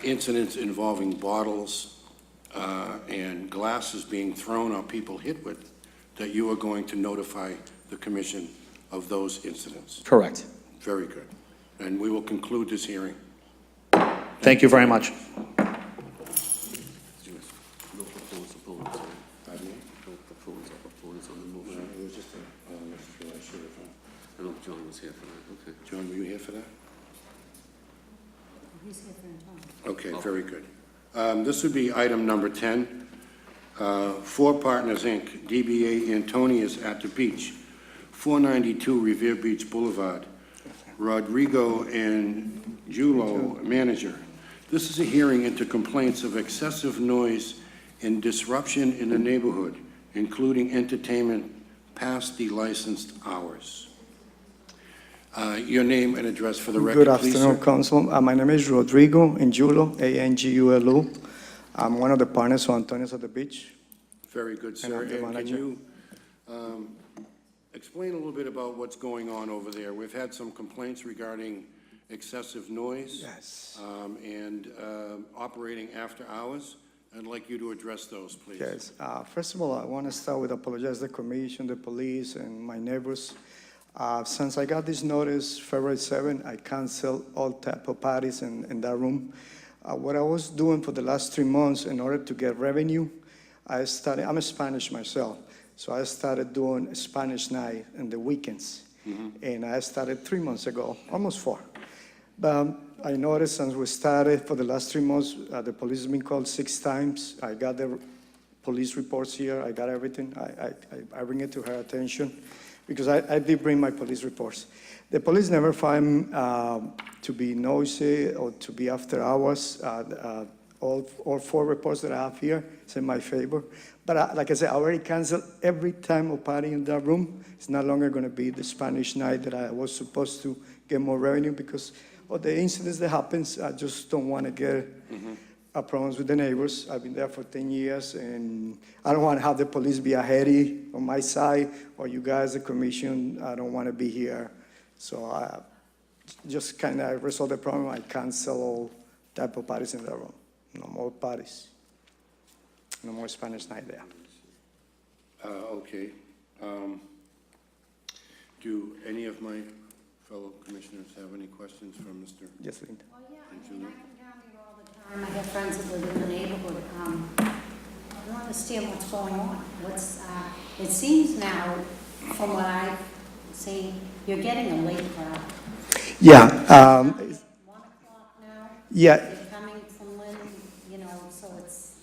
incidents involving bottles and glasses being thrown or people hit with, that you are going to notify the commission of those incidents. Correct. Very good. And we will conclude this hearing. Thank you very much. I don't know if John was here for that, okay. John, were you here for that? He's here for Okay, very good. This would be item number 10. Four Partners, Inc., DBA Antonius at the Beach, 492 Revere Beach Boulevard. Rodrigo and Julo, manager. This is a hearing into complaints of excessive noise and disruption in the neighborhood, including entertainment past the licensed hours. Your name and address for the record, Good please, afternoon, sir. Council. My name is Rodrigo Angulo, A-N-G-U-L-O. I'm one of the partners of Antonius at the Beach. Very good, And sir. I'm the And can manager. you explain a little bit about what's going on over there? We've had some complaints regarding excessive noise. Yes. And operating after hours. I'd like you to address those, please. Yes. First of all, I want to start with apologize to the commission, the police, and my neighbors. Since I got this notice February 7, I canceled all type of parties in that room. What I was doing for the last 3 months in order to get revenue, I'm a Spanish myself, so I started doing a Spanish night in the weekends. And I started 3 months ago, almost 4. But I noticed since we started for the last 3 months, the police has been called 6 times. I got the police reports here, I got everything. I bring it to her attention because I did bring my police reports. The police never find to be noisy or to be after hours. All 4 reports that I have here is in my favor. But like I said, I already canceled every time of party in that room. It's no longer going to be the Spanish night that I was supposed to get more revenue because of the incidents that happens. I just don't want to get problems with the neighbors. I've been there for 10 years, and I don't want to have the police be aheady on my side or you guys, the commission. I don't want to be here. So I just kind of resolve the problem. I cancel all type of parties in that room. No more parties. No more Spanish night there. Okay. Do any of my fellow commissioners have any questions for Mr. Yes, Linda. Well, yeah, I mean, I come down here all the time. I have friends that live in the neighborhood. I don't understand what's going on. It seems now, from what I've seen, you're getting a late crowd. Yeah. 1 o'clock now. Yeah. They're coming from Lynn, so it's.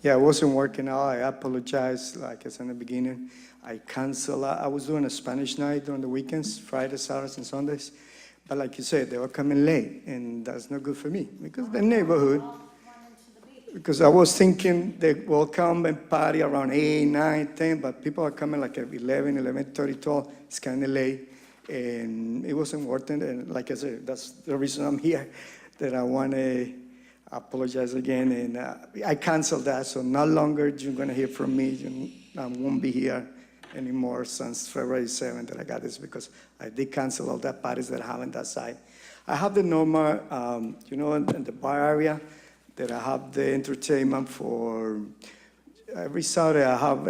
Yeah, it wasn't working out. I apologize, like I said in the beginning. I canceled. I was doing a Spanish night during the weekends, Fridays, Saturdays, and Sundays. But like you said, they were coming late, and that's not good for me because the neighborhood. Because I was thinking they will come and party around 8, 9, 10, but people are coming like at 11, 11:30, 12. It's kind of late, and it wasn't worth it. And like I said, that's the reason I'm here, that I want to apologize again. And I canceled that, so no longer you're going to hear from me. I won't be here anymore since February 7th that I got this because I did cancel all that parties that I have on that side. I have the normal, in the bar area, that I have the entertainment for every Saturday. I have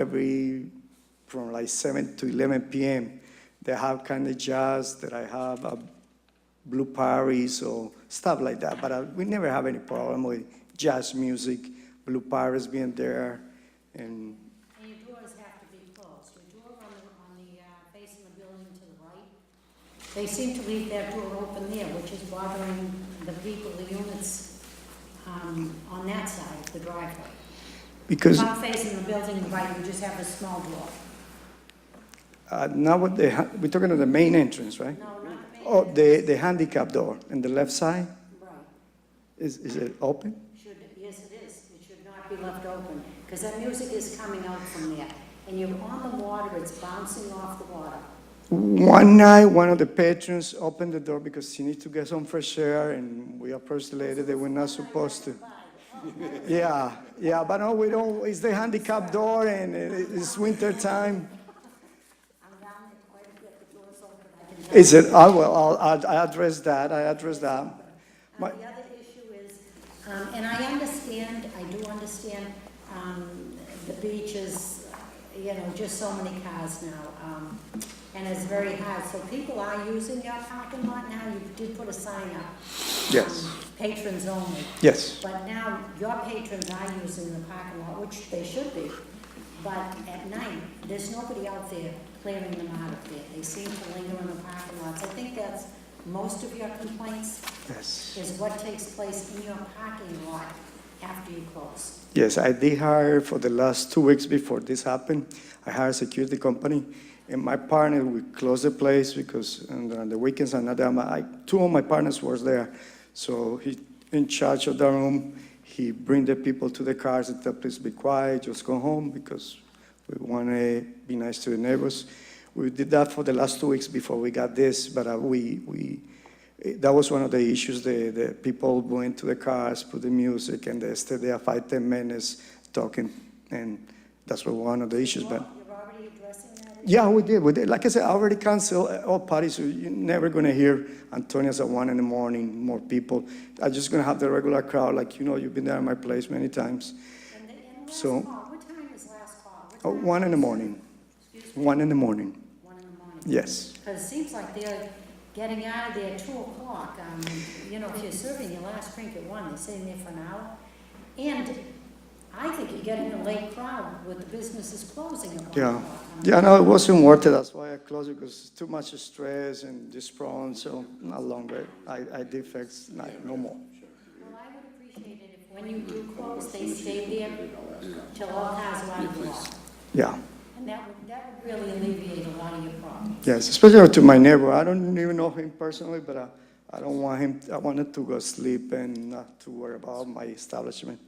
from like 7 to 11 p.m. They have kind of jazz that I have blue parties or stuff like that. But we never have any problem with jazz music, blue parties being there, and your doors have to be closed. Your door on the facing the building to the right, they seem to leave that door open there, which is bothering the people, the units on that side of the driveway. because If I'm facing the building to the right, you just have a small door. now we're talking about the main entrance, right? No, not the main. Oh, the handicap door on the left side, Right. is it open? Yes, it is. It should not be left open, because that music is coming out from there. And you're on the water, it's bouncing off the water. One night, one of the patrons opened the door because she needs to get some fresh air, and we approached the lady that we're not supposed to. Yeah, but no, we don't, it's the handicap door, and it's winter time. I'm down there quite a bit, the door's open. I can tell Is you. it, I address that. My- The other issue is, and I do understand, the beach is, just so many cars now, and it's very hard. So people are using your parking lot now. You did put a sign up. Yes. Patrons only. Yes. But now your patrons are using the parking lot, which they should be. But at night, there's nobody out there clearing them out of there. They seem to linger in the parking lots. I think that's most of your complaints. Yes. Is what takes place in your parking lot after you close. Yes, I did hire for the last 2 weeks before this happened. I hired a security company, and my partner, we closed the place because on the weekends, two of my partners was there. So he in charge of the room. He bring the people to the cars and tell, please be quiet, just go home, because we want to be nice to the neighbors. We did that for the last 2 weeks before we got this, but that was one of the issues. The people went to the cars, put the music, and they stayed there 5-10 minutes talking, and that's one of the issues. But You're already addressing that? yeah, we did. Like I said, I already canceled all parties. So you're never going to hear Antonia's at 1 a.m, more people. I'm just going to have the regular crowd. Like, you've been there at my place many times. And last So- call, what time is last call? What time 1 in the is- morning. Excuse me? 1 in the morning. 1 in the morning? Yes. Because it seems like they're getting out of there at 2 o'clock. If you're serving your last drink at 1, they're sitting there for an hour. And I think you're getting a late crowd with the businesses closing at 1 Yeah. o'clock. Yeah, no, it wasn't worth it. That's why I closed it, because it's too much stress and this problem. So no longer. I did fix, no more. Well, I would appreciate it if when you do close, they stay there till all cars are out of the lot. Yeah. And that would really alleviate a lot of your problems. Yes, especially to my neighbor. I don't even know him personally, but I don't want him, I wanted to go sleep and not to worry about my establishment.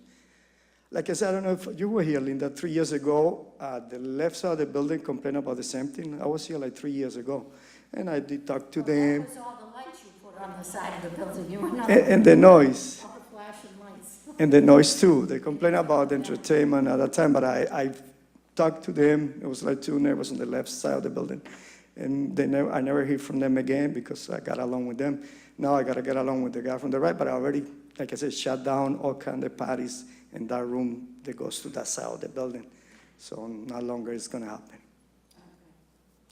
Like I said, I don't know if you were here, Linda, 3 years ago, the left side of the building complained about the same thing. I was here like 3 years ago, and I did talk to them. That was all the lights you put on the side of the building. You were not. And the noise, All the flashing lights. and the noise too. They complained about the entertainment at that time, but I talked to them. It was like 2 neighbors on the left side of the building. And I never hear from them again because I got along with them. Now I got to get along with the guy from the right, but I already, like I said, shut down all kind of parties in that room that goes to that side of the building. So no longer it's going to happen.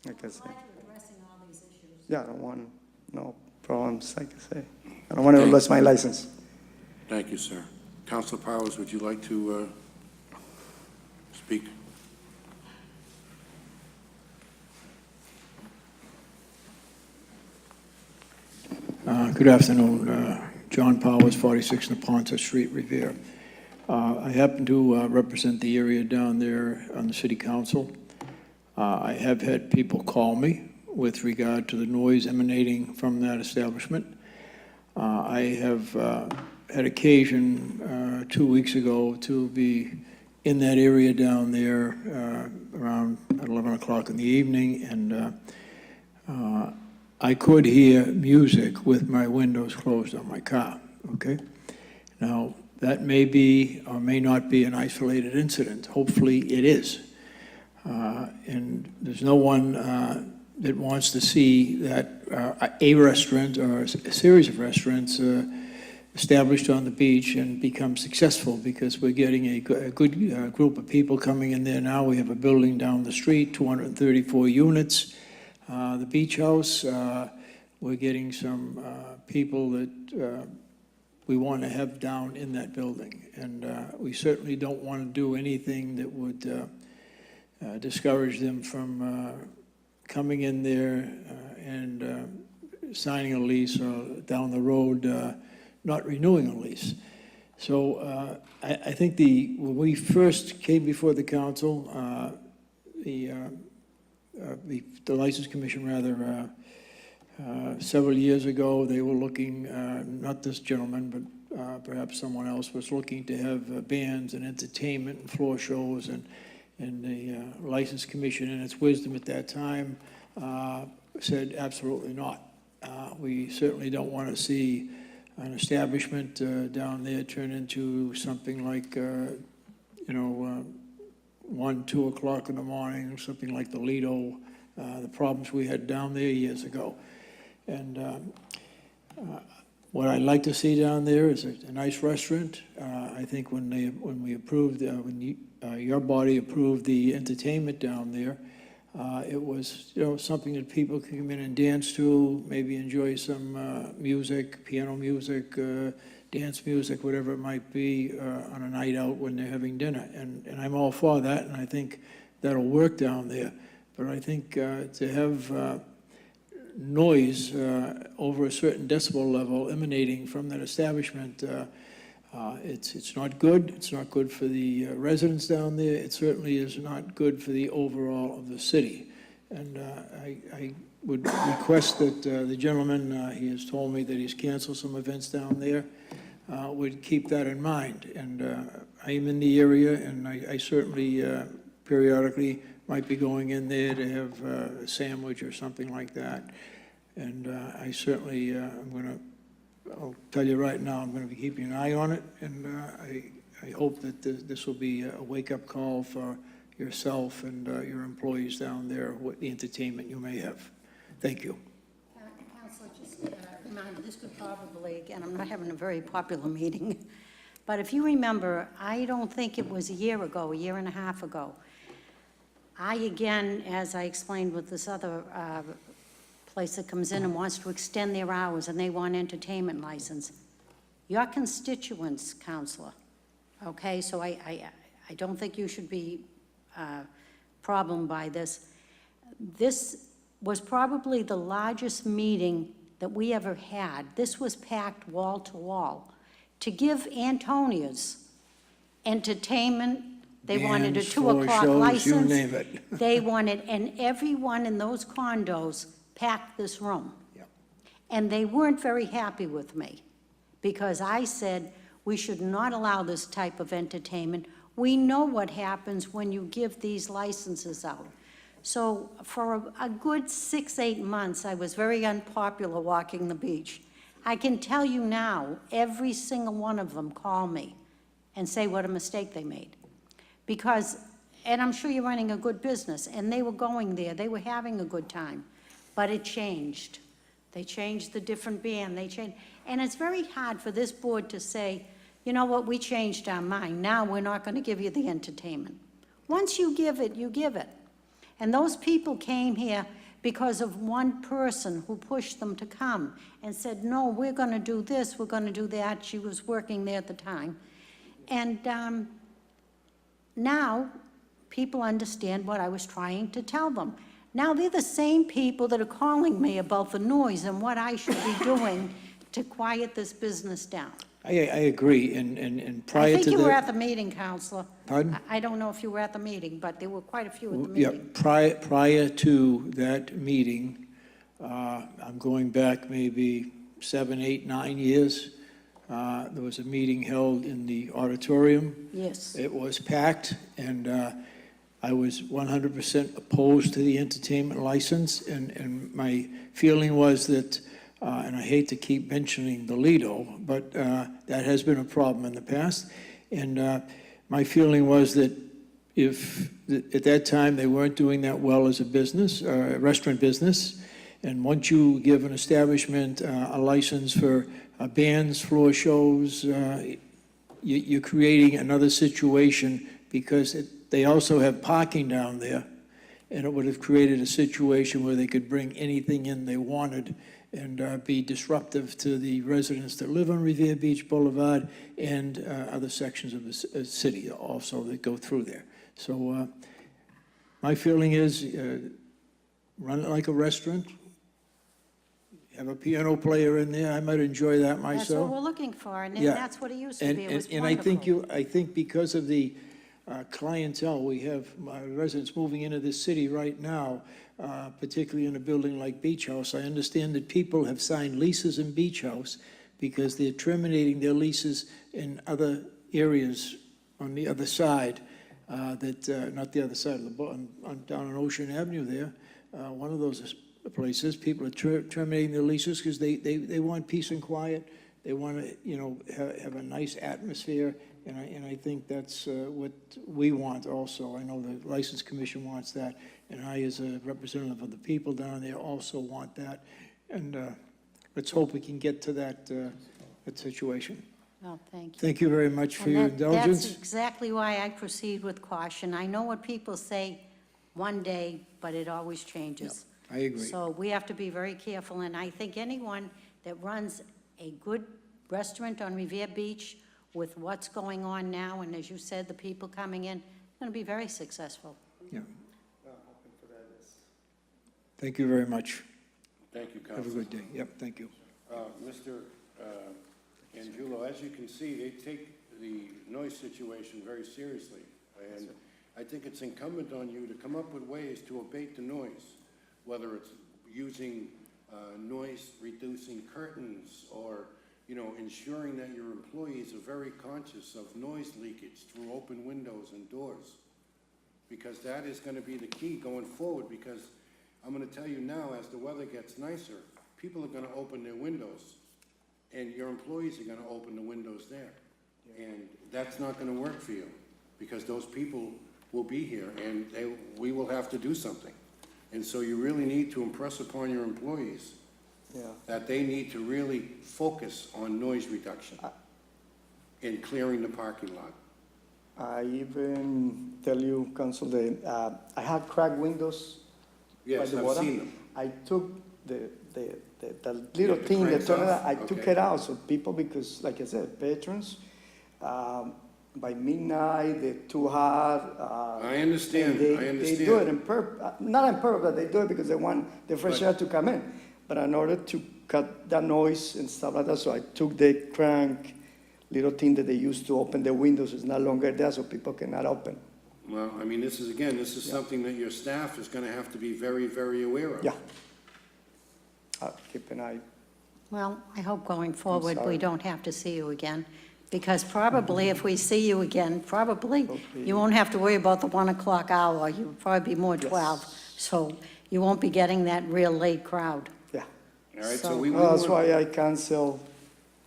Like I said. Glad you're addressing all these issues. Yeah, I don't want no problems, like I say. I don't want to lose my license. Thank you, sir. Councilor Powers, would you like to speak? Good afternoon. John Powers, 46 Neponset Street, Revere. I happen to represent the area down there on the city council. I have had people call me with regard to the noise emanating from that establishment. I have had occasion 2 weeks ago to be in that area down there around 11 o'clock in the evening, and I could hear music with my windows closed on my car, okay? Now, that may be or may not be an isolated incident. Hopefully, it is. And there's no one that wants to see that a restaurant or a series of restaurants established on the beach and become successful, because we're getting a good group of people coming in there now. We have a building down the street, 234 units. The beach house, we're getting some people that we want to have down in that building. And we certainly don't want to do anything that would discourage them from coming in there and signing a lease, or down the road, not renewing a lease. So I think when we first came before the council, the License Commission, rather, several years ago, they were looking, not this gentleman, but perhaps someone else was looking to have bands and entertainment and floor shows, and the License Commission, in its wisdom at that time, said absolutely not. We certainly don't want to see an establishment down there turn into something like, 1, 2 o'clock in the morning, something like the Lido, the problems we had down there years ago. And what I'd like to see down there is a nice restaurant. I think when we approved, your body approved the entertainment down there, it was, something that people could come in and dance to, maybe enjoy some music, piano music, dance music, whatever it might be, on a night out when they're having dinner. And I'm all for that, and I think that'll work down there. But I think to have noise over a certain decibel level emanating from that establishment, it's not good. It's not good for the residents down there. It certainly is not good for the overall of the city. And I would request that the gentleman, he has told me that he's canceled some events down there, would keep that in mind. And I am in the area, and I certainly periodically might be going in there to have a sandwich or something like that. And I certainly, I'll tell you right now, I'm going to be keeping an eye on it, and I hope that this will be a wake-up call for yourself and your employees down there, what the entertainment you may have. Thank you. Councilor, just remind, this could probably, again, I'm not having a very popular meeting, but if you remember, I don't think it was a year and a half ago, I, again, as I explained with this other place that comes in and wants to extend their hours and they want entertainment license. Your constituents, Counselor, okay, so I don't think you should be problemed by this. This was probably the largest meeting that we ever had. This was packed wall to wall. To give Antonia's entertainment, they wanted a 2 o'clock license. You name it. They wanted, and everyone in those condos packed this room. Yep. And they weren't very happy with me because I said we should not allow this type of entertainment. We know what happens when you give these licenses out. So for a good 6, 8 months, I was very unpopular walking the beach. I can tell you now, every single one of them call me and say what a mistake they made. Because, and I'm sure you're running a good business, and they were going there, they were having a good time, but it changed. They changed the different band, they changed, and it's very hard for this board to say, you know what, we changed our mind, now we're not gonna give you the entertainment. Once you give it, you give it. And those people came here because of one person who pushed them to come and said, no, we're gonna do this, we're gonna do that. She was working there at the time. And now people understand what I was trying to tell them. Now they're the same people that are calling me about the noise and what I should be doing to quiet this business down. I agree, and prior to I think you the- were at the meeting, Counselor. Pardon? I don't know if you were at the meeting, but there were quite a few at the Yeah, meeting. prior to that meeting, I'm going back maybe 7, 8, 9 years. There was a meeting held in the auditorium. Yes. It was packed, and I was 100% opposed to the entertainment license, and my feeling was that, and I hate to keep mentioning the Lido, but that has been a problem in the past, and my feeling was that if, at that time, they weren't doing that well as a business, restaurant business, and once you give an establishment a license for bands, floor shows. You're creating another situation because they also have parking down there, and it would have created a situation where they could bring anything in they wanted and be disruptive to the residents that live on Revere Beach Boulevard and other sections of the city also that go through there. So my feeling is run it like a restaurant, have a piano player in there. I might enjoy that myself. That's what we're looking for, and Yeah. that's what it used to be. It was And wonderful. I think because of the clientele, we have residents moving into this city right now, particularly in a building like Beach House. I understand that people have signed leases in Beach House because they're terminating their leases in other areas on the other side, not the other side of the, down on Ocean Avenue there. One of those places, people are terminating their leases because they want peace and quiet. They want to, have a nice atmosphere, and I think that's what we want also. I know the License Commission wants that, and I, as a representative of the people down there, also want that. And let's hope we can get to that situation. Well, thank you. Thank you very much for And your that- indulgence. That's exactly why I proceed with caution. I know what people say one day, but it always changes. I agree. So we have to be very careful, and I think anyone that runs a good restaurant on Revere Beach with what's going on now, and as you said, the people coming in, going to be very successful. Yeah. Thank you very much. Thank you, Have a Councilor. good day. Yep, thank you. Mr. Angulo, as you can see, they take the noise situation very seriously. And I think it's incumbent on you to come up with ways to abate the noise, whether it's using noise-reducing curtains or, ensuring that your employees are very conscious of noise leakage through open windows and doors. Because that is going to be the key going forward, because I'm going to tell you now, as the weather gets nicer, people are going to open their windows, and your employees are going to open the windows there. And that's not going to work for you, because those people will be here, and we will have to do something. And so you really need to impress upon your employees that they need to really focus on noise reduction and clearing the parking lot. I even tell you, Council, that I have cracked windows by Yes, the I've water. seen them. I took the little the thing that cranks turned it off? out, I took Okay. it out, so people, because like I said, patrons, by midnight, they're too hot. I understand, and they I understand. They do it not on purpose, but they do it because they want the fresh Right. air to come in. But in order to cut that noise and stuff like that, so I took the crank, little thing that they used to open the windows is no longer there, so people cannot open. Well, I mean, this is something that your staff is going to have to be very, very aware of. Yeah. I'll keep an eye. Well, I hope going forward, sorry. we don't have to see you again, because probably if we see you again, probably you won't have to worry about the 1 o'clock hour. You'll probably be more 12. So you won't be getting that real late crowd. Yeah. All right, so So- we Well, that's want, why I cancel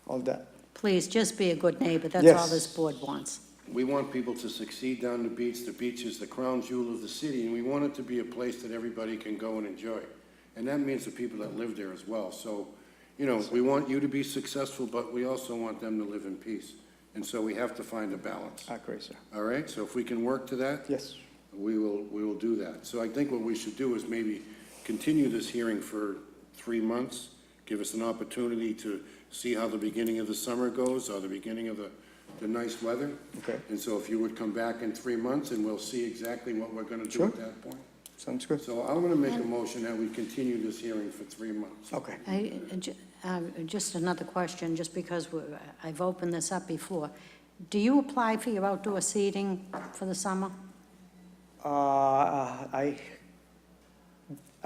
all that. Please, just be a good neighbor. That's all Yes. this board wants. we want people to succeed down the beach. The beach is the crown jewel of the city, and we want it to be a place that everybody can go and enjoy. And that means the people that live there as well. So, we want you to be successful, but we also want them to live in peace. And so we have to find a balance. I agree, sir. All right, so if we can work to that, Yes. we will do that. So I think what we should do is maybe continue this hearing for 3 months, give us an opportunity to see how the beginning of the summer goes, or the beginning of the nice weather. Okay. And so if you would come back in 3 months, and we'll see exactly what we're gonna do Sure. at that point. Sounds good. So I'm gonna make a motion that we continue this hearing for 3 months. Okay. Just another question, just because I've opened this up before. Do you apply for your outdoor seating for the summer? I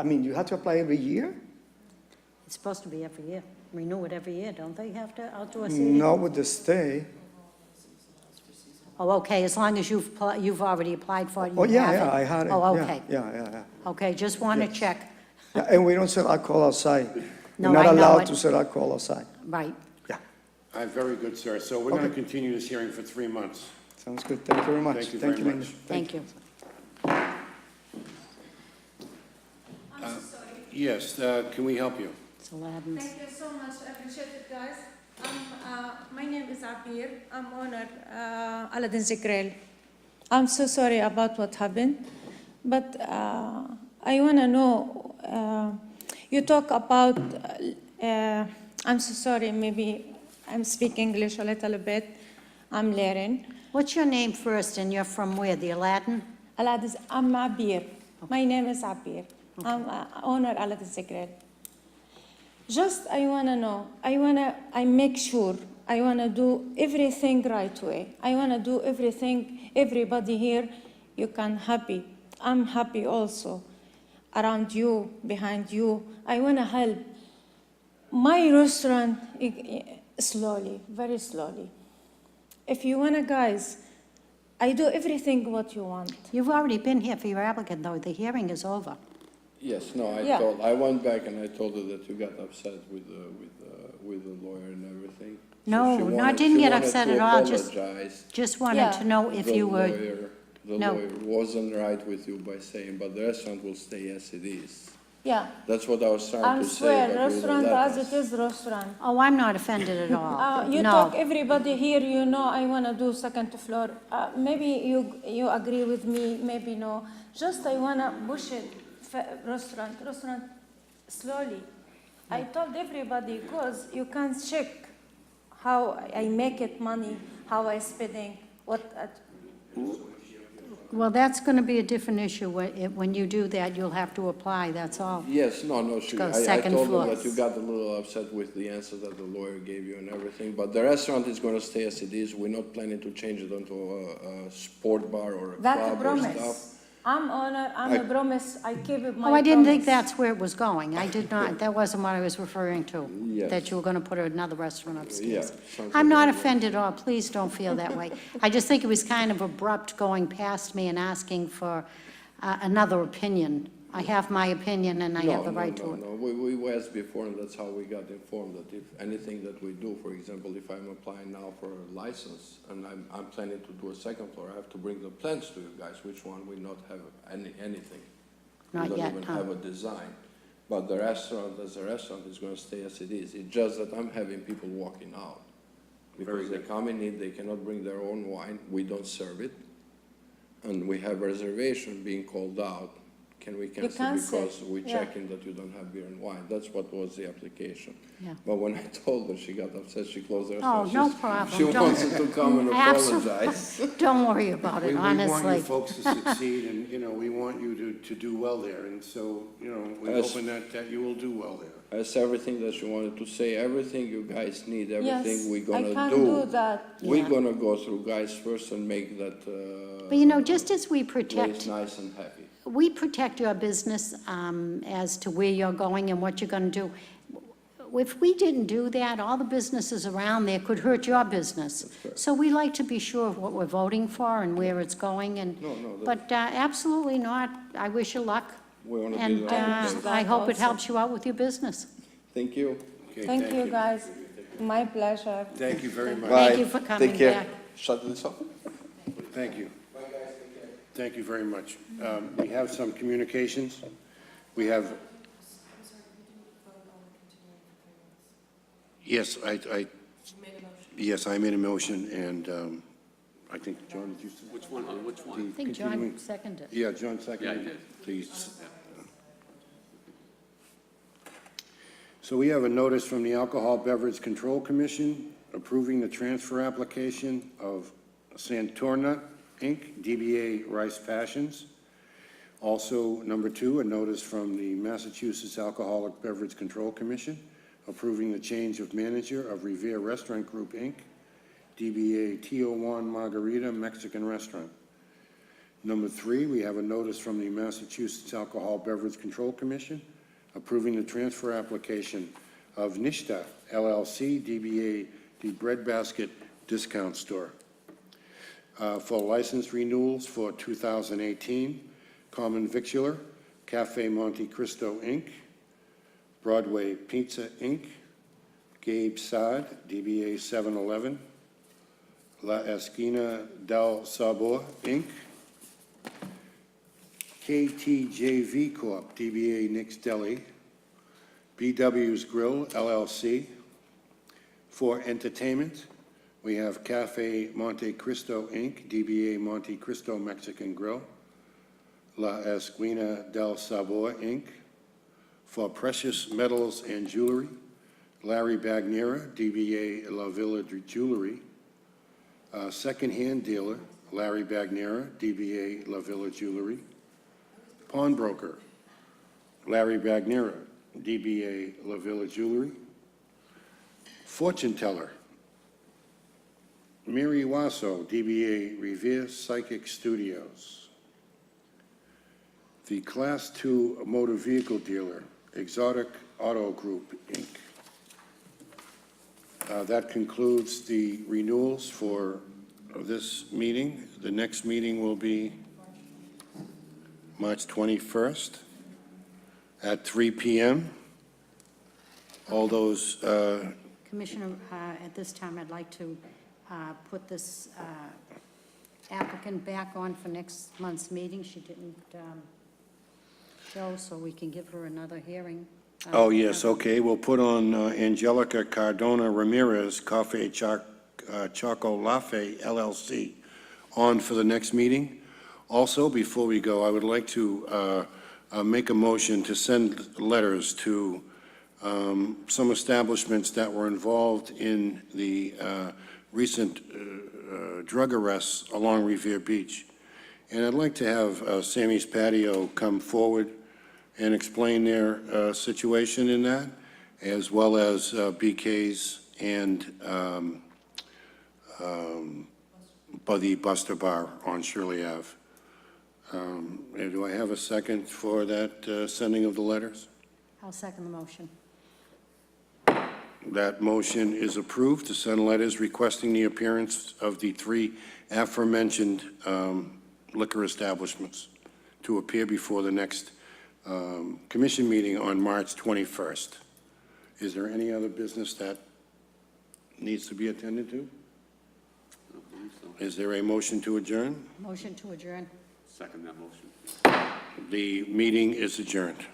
mean, you have to apply every year? It's supposed to be every year. Renew it every year, don't they have to outdoor seating? Not with the stay. Oh, okay, as long as you've already applied for it, you Oh, have it? yeah, I had it. Oh, Yeah, okay. Yeah. Okay, just want to Yes. check. Yeah, and we don't sell alcohol outside. No, We're not I know allowed it. to sell alcohol outside. Right. All right, very good, sir. So we're gonna Okay. continue this hearing for 3 months. Sounds good. Thank you very much. Thank you very Linda. much. Thank you. Yes, can we help you? It's Aladdin's. Thank you so much, I appreciate it, guys. My name is Abir. I'm owner Aladdin's Grill. I'm so sorry about what happened, but I want to know, you talk about, I'm so sorry, maybe I'm speaking English a little bit. I'm learning. What's your name first, and you're from where, the Aladdin? Aladdin's, I'm Abir. My name is Abir. I'm owner Aladdin's Grill. Just I want to know, I make sure, I want to do everything right way. I want to do everything, everybody here, you can happy. I'm happy also. Around you, behind you. I want to help. My restaurant, slowly, very slowly. If you want to, guys, I do everything what you want. You've already been here for your applicant, though. The hearing is over. Yes, no, Yeah. I went back and I told her that you got upset with the lawyer and everything. So No, she no, I wanted- didn't she get wanted upset to at all, just apologize. wanted Yeah. to know if The you were, The No. lawyer wasn't right with you by saying, but the restaurant will stay as it is. Yeah. That's what I was trying I to say. swear, but you wouldn't restaurant let as us. it is restaurant. oh, I'm not offended at all. You No. talk, everybody here, you know, I want to do second floor. Maybe you agree with me, maybe no. Just I want to push it, restaurant slowly. I told everybody, because you can check how I make it money, how I spending, what. Well, that's going to be a different issue. When you do that, you'll have to apply, that's all. Yes, no, she, go I second told floor. her that you got a little upset with the answer that the lawyer gave you and everything, but the restaurant is gonna stay as it is. We're not planning to change it into a sport bar or a That's a club or promise. stuff. I'm owner, I'm a promise, I keep it my Oh, I didn't think promise. that's where it was going. I did not, that wasn't what I was referring to. Yes. That you were going to put another restaurant Yeah, upstairs. something I'm not like that. offended at all, please don't feel that way. I just think it was kind of abrupt going past me and asking for another opinion. I have my opinion and I have the right to it. No, we asked before, and that's how we got informed, that if anything that we do, for example, if I'm applying now for a license, and I'm planning to do a second floor, I have to bring the plans to you guys, which one we not have anything. Not We yet, don't even huh? have a design. But the restaurant, as a restaurant, is gonna stay as it is. It's just that I'm having people walking out. Because they come in, they cannot bring their own wine, we don't serve it. And we have reservation being called out. Can we cancel cancel, because we're yeah. checking that you don't have beer and wine? That's what was the application. Yeah. But when I told her, she got upset, she closed her. Oh, no problem. She Don't- wants to come and Absolutely. apologize. Don't worry about We it, want you honestly. folks to succeed, and, we want you to do well there, and so, we're Yes. hoping that you will do well there. That's everything that she wanted to say, everything you guys need, everything we're Yes, gonna I can do that. We're Yeah. gonna go through guys first and make that, But just as we place protect, nice and happy. we protect your business as to where you're going and what you're going to do. If we didn't do that, all the businesses around there could hurt your business. So we like to be sure of what we're voting for and where it's going, and, but absolutely not. I wish you luck, We wanna be and the right thing. I hope it also. helps you out with your business. Thank you. Okay, Thank you, guys. My pleasure. Thank you very much. Thank you for coming Take care. back. Shut this off. Thank you. Thank you very much. We have some communications. We have, yes, yes, I made a motion, and I think, John, did you? Which one, on which one? I think John seconded. Yeah, John seconded. Yeah, I did. Please. So we have a notice from the Alcohol Beverage Control Commission approving the transfer application of Santornut, Inc., DBA Rice Fashions. Also, number 2, a notice from the Massachusetts Alcoholic Beverage Control Commission approving the change of manager of Revere Restaurant Group, Inc., DBA Tio Juan Margarita Mexican Restaurant. Number 3, we have a notice from the Massachusetts Alcohol Beverage Control Commission approving the transfer application of Nishta LLC, DBA The Breadbasket Discount Store, for license renewals for 2018, Common Victular, Cafe Monte Cristo, Inc., Broadway Pizza, Inc., Gabe Saad, DBA 7-Eleven, La Esquina del Sabor, Inc., KTJV Corp., DBA Nick's Deli, BW's Grill, LLC, For entertainment, we have Cafe Monte Cristo, Inc., DBA Monte Cristo Mexican Grill, La Esquina del Sabor, Inc. For precious metals and jewelry, Larry Bagnera, DBA La Villa Jewelry. Second-hand dealer, Larry Bagnera, DBA La Villa Jewelry. Pawnbroker, Larry Bagnera, DBA La Villa Jewelry. Fortune teller, Mary Wasso, DBA Revere Psychic Studios. The Class II motor vehicle dealer, Exotic Auto Group, Inc. That concludes the renewals for this meeting. The next meeting will be March 21st at 3 p.m. All those, Commissioner, at this time, I'd like to put this applicant back on for next month's meeting. She didn't show, so we can give her another hearing. oh, yes, okay, we'll put on Angelica Cardona Ramirez, Cafe Choco Lafe LLC, on for the next meeting. Also, before we go, I would like to make a motion to send letters to some establishments that were involved in the recent drug arrests along Revere Beach. And I'd like to have Sammy's Patio come forward and explain their situation in that, as well as BK's and the Buster Bar on Shirley Ave. And do I have a second for that sending of the letters? I'll second the motion. That motion is approved to send letters requesting the appearance of the three aforementioned liquor establishments to appear before the next commission meeting on March 21st. Is there any other business that needs to be attended to? I don't believe so. Is there a motion to adjourn? Motion to adjourn. Second that motion. The meeting is adjourned.